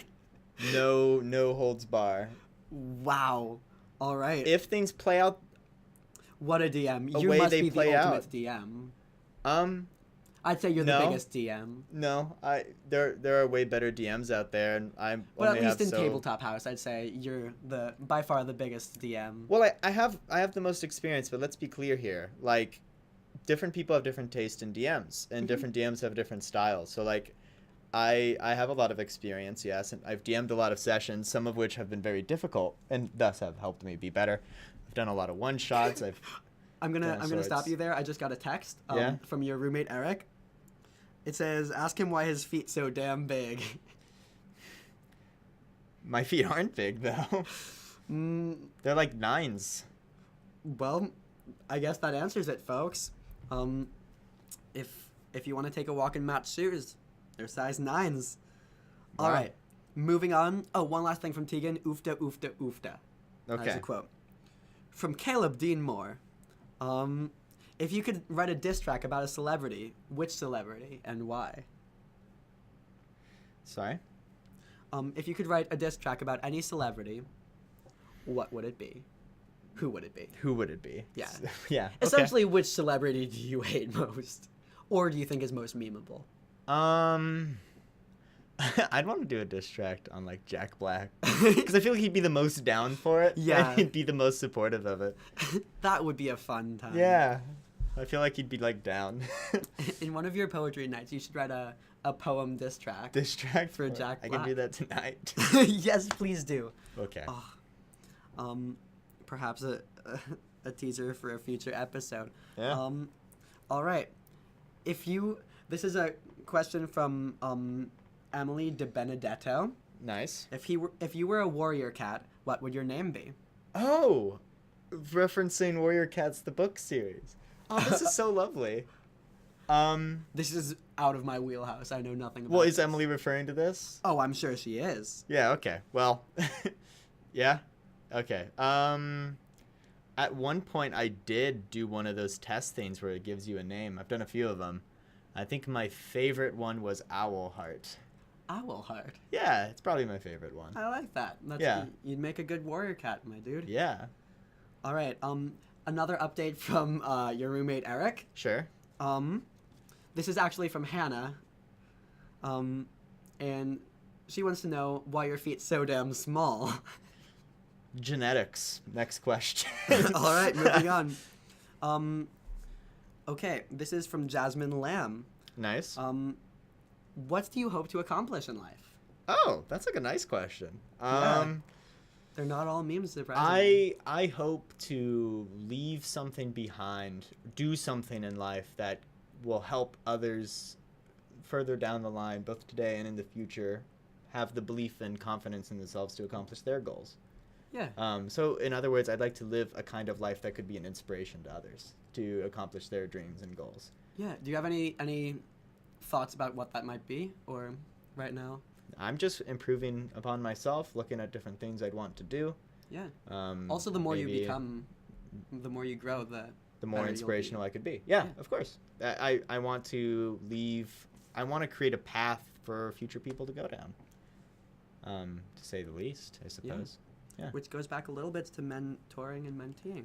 No holds bar. Wow. All right. If things play out, what a DM. A You way must they be play the out. ultimate DM. um, I'd say you're the No. biggest DM. no, there are way better DMs out there, and I'm. But only at least have in Tabletop House, I'd say you're by far the biggest DM. Well, I have the most experience, but let's be clear here. Like, different people have different taste in DMs, and different DMs have different styles. So, like, I have a lot of experience, yes, and I've DM'd a lot of sessions, some of which have been very difficult, and thus have helped me be better. I've done a lot of one-shots. I'm gonna stop you there. I just got a text from your roommate Eric. It says, ask him why his feet so damn big. My feet aren't big, though. They're like 9s. Well, I guess that answers it, folks. If you want to take a walk in Matt's shoes, they're size 9s. Wow. All right, moving on. Oh, one last thing from Tegan. Oofta, oofta, oofta. Okay. That's a quote. From Caleb Dean Moore. If you could write a diss track about a celebrity, which celebrity and why? Sorry? If you could write a diss track about any celebrity, what would it be? Who would it be? Who would it be? Yeah. Yeah. Okay. Essentially, which celebrity do you hate most? Or do you think is most memeable? I'd want to do a diss track on like Jack Black because I feel like he'd be the most down for it. Yeah. And he'd be the most supportive of it. That would be a fun time. Yeah, I feel like he'd be like down. In one of your poetry nights, you should write a poem diss track. Diss track For Jack I can do Black. that tonight. Yes, please do. Okay. Perhaps a teaser for a future episode. Yeah. All right. This is a question from Emily De Benedetto. Nice. If you were a warrior cat, what would your name be? Oh, referencing Warrior Cats the book series. Oh, this is so lovely. This is out of my wheelhouse. I know nothing about Well, is this. Emily referring to this? Oh, I'm sure she is. Yeah, okay. Well, yeah. Okay. At one point I did do one of those test things where it gives you a name. I've done a few of them. I think my favorite one was Owlheart. Owlheart. Yeah, it's probably my favorite one. I like that. Yeah. You'd make a good warrior cat, my dude. Yeah. All right. Another update from your roommate Eric. Sure. This is actually from Hannah. And she wants to know why your feet's so damn small. Genetics. Next question. All right, moving on. Okay, this is from Jasmine Lamb. Nice. What do you hope to accomplish in life? Oh, that's like a nice question. Yeah. They're not all memes, surprisingly. I hope to leave something behind, do something in life that will help others further down the line, both today and in the future, have the belief and confidence in themselves to accomplish their goals. Yeah. So in other words, I'd like to live a kind of life that could be an inspiration to others to accomplish their dreams and goals. Yeah. Do you have any thoughts about what that might be, or right now? I'm just improving upon myself, looking at different things I'd want to do. Yeah. Also, the more you maybe become, the more you grow, the more better you'll inspirational be. I could be. Yeah, of course. I want to leave. I want to create a path for future people to go down. to say the least, I suppose. Yeah. Which goes back a little bit to mentoring and menteeing.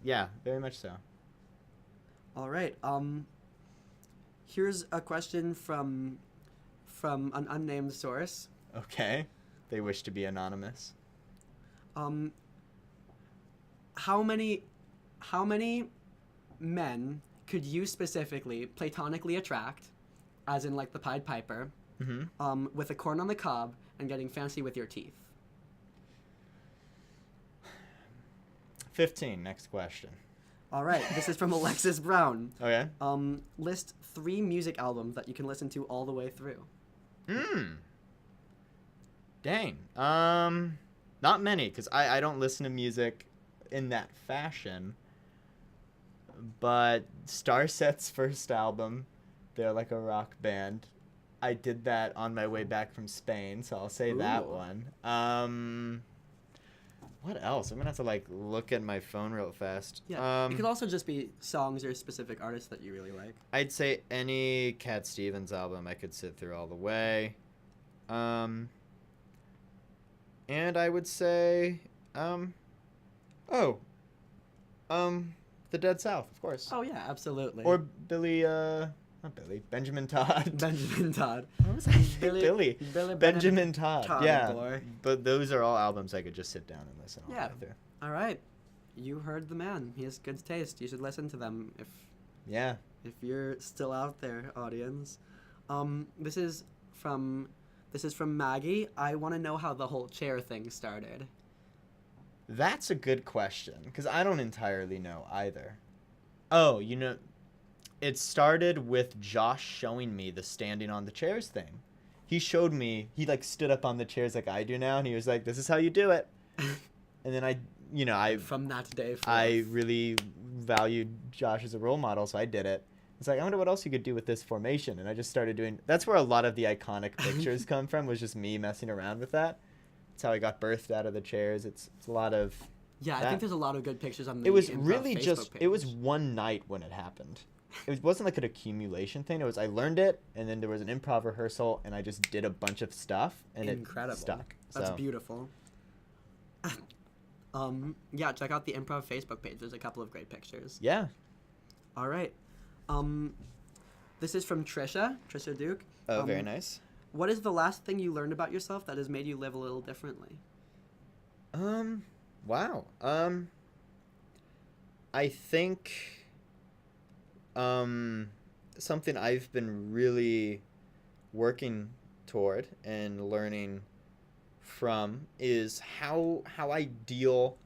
Yeah, very much so. All right. Here's a question from an unnamed source. Okay. They wish to be anonymous. How many men could you specifically platonically attract, as in like the Pied Piper, with a corn on the cob and getting fancy with your teeth? 15. Next question. All right. This is from Alexis Brown. Okay. List 3 music albums that you can listen to all the way through. Dang. Not many, because I don't listen to music in that fashion. But Starset's first album, they're like a rock band. I did that on my way back from Spain, so I'll say that one. What else? I'm gonna have to like look at my phone real fast. Yeah. It could also just be songs or specific artists that you really like. I'd say any Cat Stevens album I could sit through all the way. And I would say, The Dead South, of course. Oh yeah, absolutely. Or Benjamin Todd. Benjamin Todd. What was I saying? Billy Benjamin Todd. Yeah. Boy. But those are all albums I could just sit down and listen all the way through. All right. You heard the man. He has good taste. You should listen to them if you're still out there, audience. This is from Maggie. I want to know how the whole chair thing started. That's a good question, because I don't entirely know either. Oh, it started with Josh showing me the standing on the chairs thing. He showed me, he like stood up on the chairs like I do now, and he was like, this is how you do it. And then I from that day forth, I really valued Josh as a role model, so I did it. It's like, I wonder what else you could do with this formation. And I just started doing, that's where a lot of the iconic pictures come from, was just me messing around with that. That's how I got birthed out of the chairs. It's a lot of I think there's a lot of good pictures on the It was Improv really Facebook just, page. it was one night when it happened. It wasn't like an accumulation thing. It was, I learned it, and then there was an improv rehearsal, and I just did a bunch of stuff, and Incredible. It stuck. That's So, beautiful. Yeah, check out the Improv Facebook page. There's a couple of great pictures. Yeah. All right. This is from Trisha Duke. Oh, very nice. What is the last thing you learned about yourself that has made you live a little differently? Wow. I think, something I've been really working toward and learning from is how I deal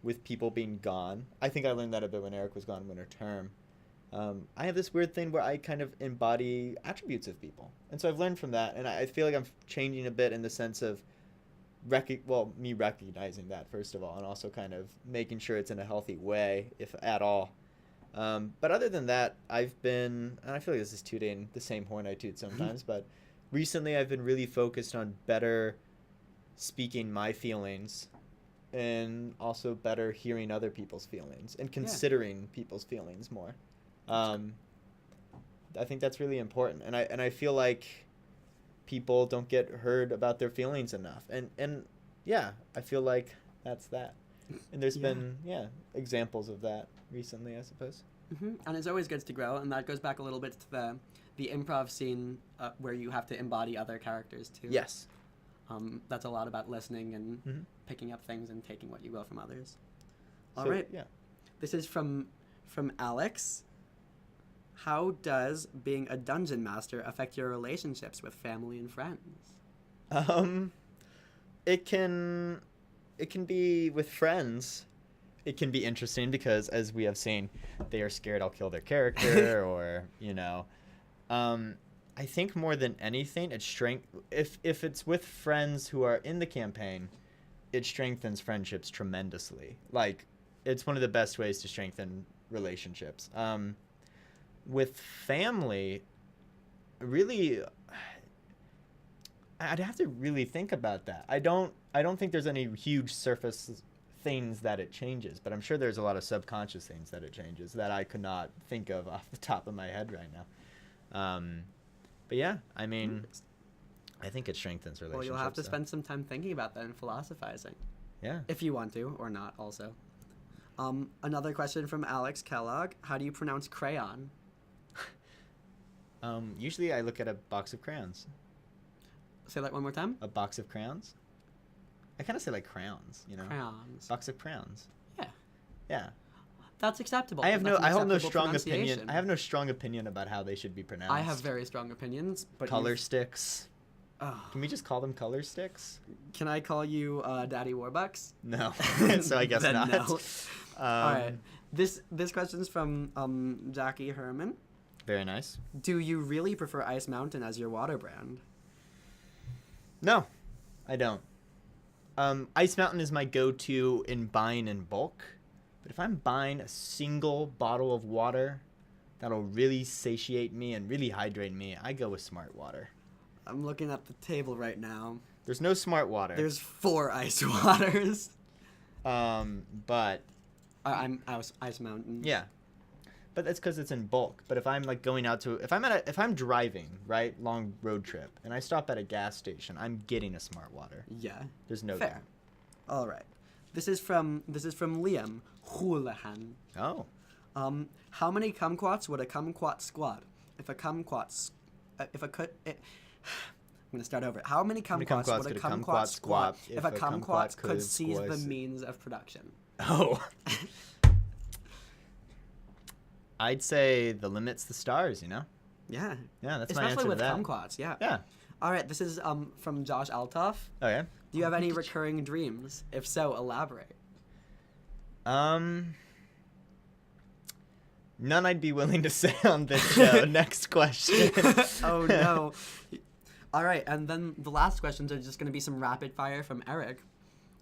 with people being gone. I think I learned that a bit when Eric was gone winter term. I have this weird thing where I kind of embody attributes of people. And so I've learned from that, and I feel like I'm changing a bit in the sense of me recognizing that, first of all, and also kind of making sure it's in a healthy way, if at all. But other than that, I've been, and I feel like this is tooting the same horn I toot sometimes, but recently I've been really focused on better speaking my feelings and also better hearing other people's feelings and considering people's feelings more. I think that's really important, and I feel like people don't get heard about their feelings enough, and yeah, I feel like that's that. And there's been examples of that recently, I suppose. And it's always good to grow, and that goes back a little bit to the improv scene where you have to embody other characters too. Yes. That's a lot about listening and picking up things and taking what you will from others. All So, right. Yeah. This This is from Alex. How does being a dungeon master affect your relationships with family and friends? It can be with friends. It can be interesting because, as we have seen, they are scared I'll kill their character, or I think more than anything, if it's with friends who are in the campaign, it strengthens friendships tremendously. Like, it's one of the best ways to strengthen relationships. With family, really, I'd have to really think about that. I don't think there's any huge surface things that it changes, but I'm sure there's a lot of subconscious things that it changes that I could not think of off the top of my head right now. But yeah, I mean, I think it strengthens Well, relationships. you'll have to though. spend some time thinking about that and philosophizing. Yeah. If you want to, or not, also. Another question from Alex Kellogg. How do you pronounce crayon? Usually I look at a box of crayons. Say that one more time. A box of crayons? I kind of say like crayons, you know? Crayons. Box of crayons. Yeah. Yeah. That's acceptable. I have That's an no acceptable strong opinion. pronunciation. I have no strong opinion about how they should be pronounced. I have very strong opinions, but color sticks. Oh. Can we just call them color sticks? Can I call you Daddy Warbucks? No. So I guess Then not. no. All right. This question's from Jackie Herman. Very nice. Do you really prefer Ice Mountain as your water brand? No, I don't. Ice Mountain is my go-to in buying in bulk. But if I'm buying a single bottle of water that'll really satiate me and really hydrate me, I go with Smart Water. I'm looking at the table right now. There's no Smart Water. There's 4 ice waters. But I'm Ice Mountain. yeah. But that's because it's in bulk. But if I'm like going out to, if I'm driving, right, long road trip, and I stop at a gas station, I'm getting a Smart Water. Yeah. There's no Fair. doubt. All right. This is from Liam Houlihan. Oh. How many kumquats would a kumquat squat? I'm gonna start over. How many kumquats would a kumquat squat if a kumquat could seize the means of production? Oh. I'd say the limit's the stars, you know? Yeah. Yeah, that's my answer Especially to with that. kumquats, yeah. Yeah. All right, this is from Josh Altoff. Oh, yeah? Do you have any recurring dreams? If so, elaborate. None I'd be willing to say on this show. Next question. Oh, no. All right, and then the last questions are just going to be some rapid fire from Eric.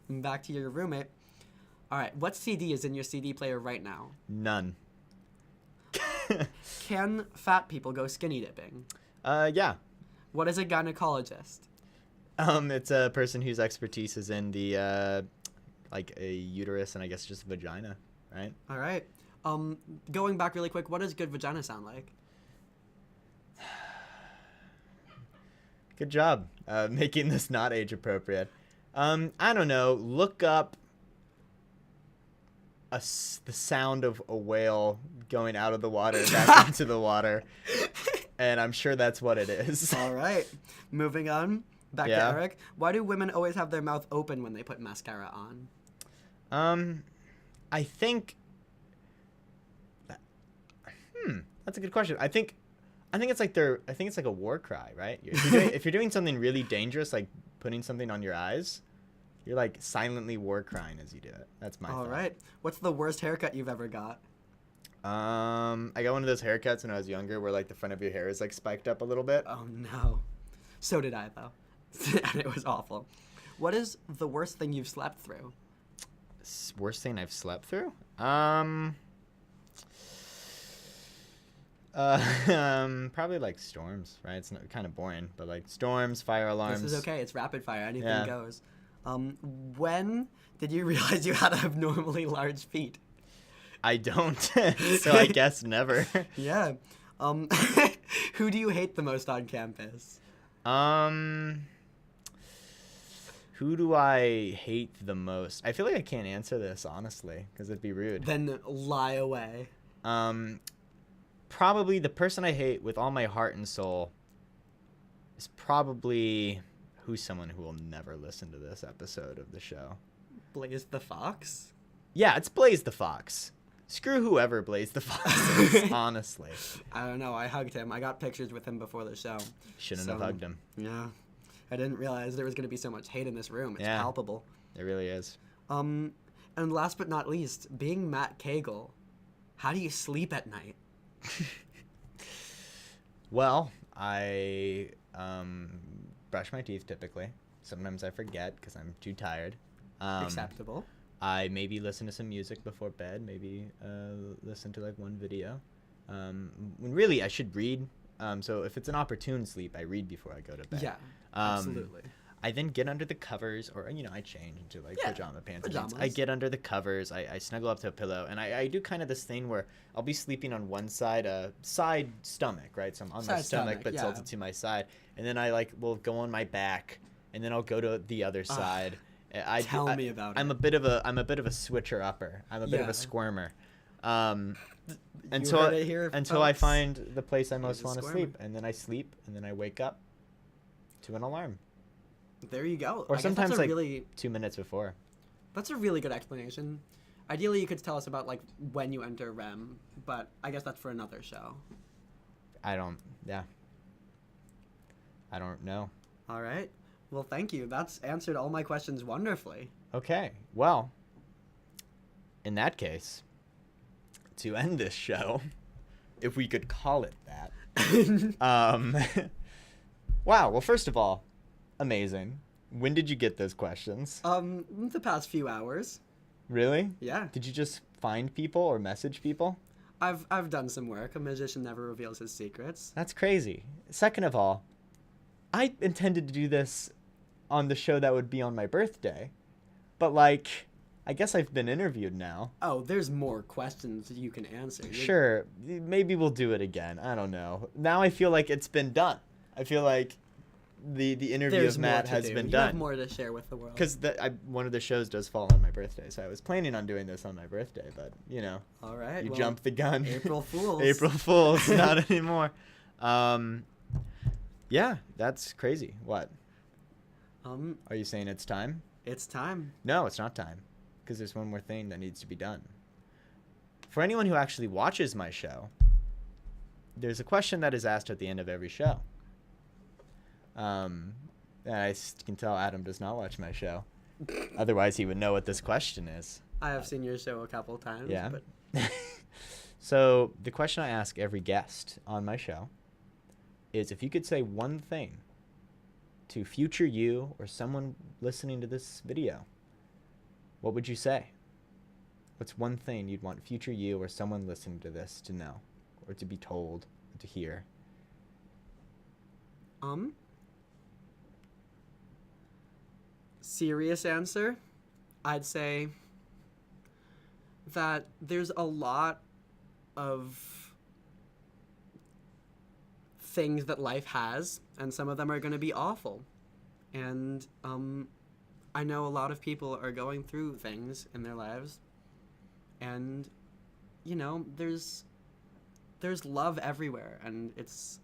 And back to your roommate. All right, what CD is in your CD player right now? None. Can fat people go skinny dipping? Yeah. What is a gynecologist? It's a person whose expertise is in the, like a uterus and I guess just vagina, right? All right. Going back really quick, what does good vagina sound like? Good job making this not age appropriate. I don't know. Look up the sound of a whale going out of the water back into the water, and I'm sure that's what it is. All right. Moving on. Back Yeah. to Eric. Why do women always have their mouth open when they put mascara on? I think. That's a good question. I think it's like a war cry, right? If you're doing something really dangerous, like putting something on your eyes, you're like silently war crying as you do it. That's my All thought. right. What's the worst haircut you've ever got? I got one of those haircuts when I was younger where like the front of your hair is like spiked up a little bit. Oh, no. So did I, though. And it was awful. What is the worst thing you've slept through? Worst thing I've slept through? Probably like storms, right? It's kind of boring, but like storms, fire alarms. This is okay. It's rapid fire. Anything Yeah. goes. When did you realize you had abnormally large feet? I don't, so I guess never. Yeah. Who do you hate the most on campus? Who do I hate the most? I feel like I can't answer this honestly because it'd be rude. Then lie away. Probably the person I hate with all my heart and soul is probably someone who will never listen to this episode of the show. Blaze the Fox? Yeah, it's Blaze the Fox. Screw whoever Blaze the Fox is, honestly. I don't know. I hugged him. I got pictures with him before the show. Shouldn't have hugged him. Yeah. I didn't realize there was going to be so much hate in this room. It's Yeah. palpable. It really is. And last but not least, being Matt Cagle, how do you sleep at night? Well, I brush my teeth typically. Sometimes I forget because I'm too tired. Acceptable. I maybe listen to some music before bed. Maybe listen to like one video. When really I should read. So if it's an opportune sleep, I read before I go to bed. Yeah, absolutely. I then get under the covers, or I change into like Yeah, pajama pants. And pajamas. I get under the covers. I snuggle up to a pillow, and I do kind of this thing where I'll be sleeping on one side, side stomach, right? So I'm on my Side stomach, stomach, but yeah. tilted to my side, and then I will go on my back, and then I'll go to the other side. Tell me about it. I'm a bit of a switcher upper. I'm a bit of a Yeah. squirmer. heard it here, Until I folks. find the place I most He's a want to squirmer. sleep, and then I sleep, and then I wake up to an alarm. There you go. Or I guess sometimes that's a like really 2 minutes before. That's a really good explanation. Ideally, you could tell us about like when you enter REM, but I guess that's for another show. I don't know. All right. Well, thank you. That's answered all my questions wonderfully. Okay. Well, in that case, to end this show, if we could call it that. Wow. Well, first of all, amazing. When did you get those questions? The past few hours. Really? Yeah. Did you just find people or message people? I've done some work. A magician never reveals his secrets. That's crazy. Second of all, I intended to do this on the show that would be on my birthday, but I guess I've been interviewed now. Oh, there's more questions you can answer. Sure, maybe we'll do it again. I don't know. Now I feel like it's been done. I feel like the interview There's of more Matt to has do. been You done. have more to share with the world. Because one of the shows does fall on my birthday, so I was planning on doing this on my birthday, but All right. you well, jumped the gun. April Fools. April Fools, not anymore. Yeah, that's crazy. What? Are you saying it's time? It's time. No, it's not time, because there's one more thing that needs to be done. For anyone who actually watches my show, there's a question that is asked at the end of every show. And I can tell Adam does not watch my show. Otherwise, he would know what this question is. I have seen your show a couple times. Yeah. But So the question I ask every guest on my show is, if you could say one thing to future you or someone listening to this video, what would you say? What's one thing you'd want future you or someone listening to this to know, or to be told, or to hear? Serious answer, I'd say that there's a lot of things that life has, and some of them are going to be awful. And I know a lot of people are going through things in their lives, and there's love everywhere, and it's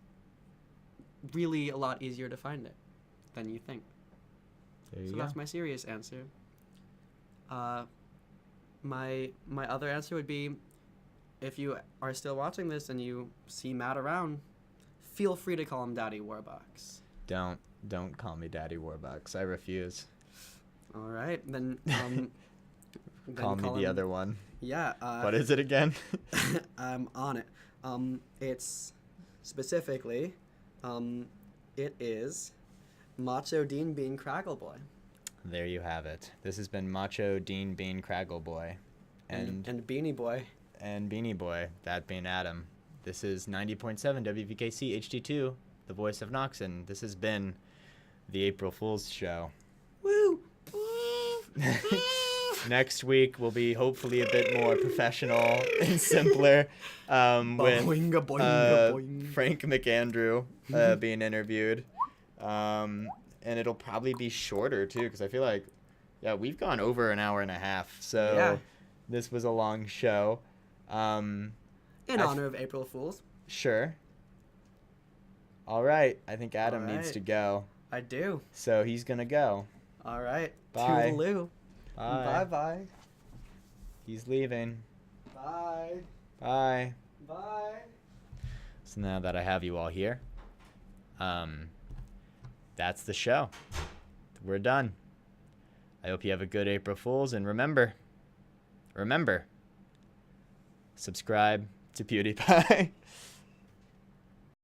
really a lot easier to find it than you think. There you So go. that's my serious answer. My other answer would be, if you are still watching this and you see Matt around, feel free to call him Daddy Warbucks. Don't call me Daddy Warbucks. I refuse. All right, then. Call me the other one. Yeah. What is it again? I'm on it. It's specifically, it is Macho Dean Bean Craggle Boy. There you have it. This has been Macho Dean Bean Craggle Boy. And Beanie Boy. And Beanie Boy, that being Adam. This is 90.7 WVKC HD2, the voice of Knox, and this has been the April Fool's Show. Woo! Next week will be hopefully a bit more professional and simpler, with Boinga, boinga, boing. Frank McAndrew being interviewed. And it'll probably be shorter, too, because I feel like, we've gone over an hour and a half, so this was a long show. In honor of April Fools. Sure. All right. I think Adam All needs right. to go. I do. So he's going to go. All right. Bye. Toodaloo. Bye. Bye-bye. He's leaving. Bye. Bye. Bye. So now that I have you all here, that's the show. We're done. I hope you have a good April Fools, and remember, subscribe to PewDiePie.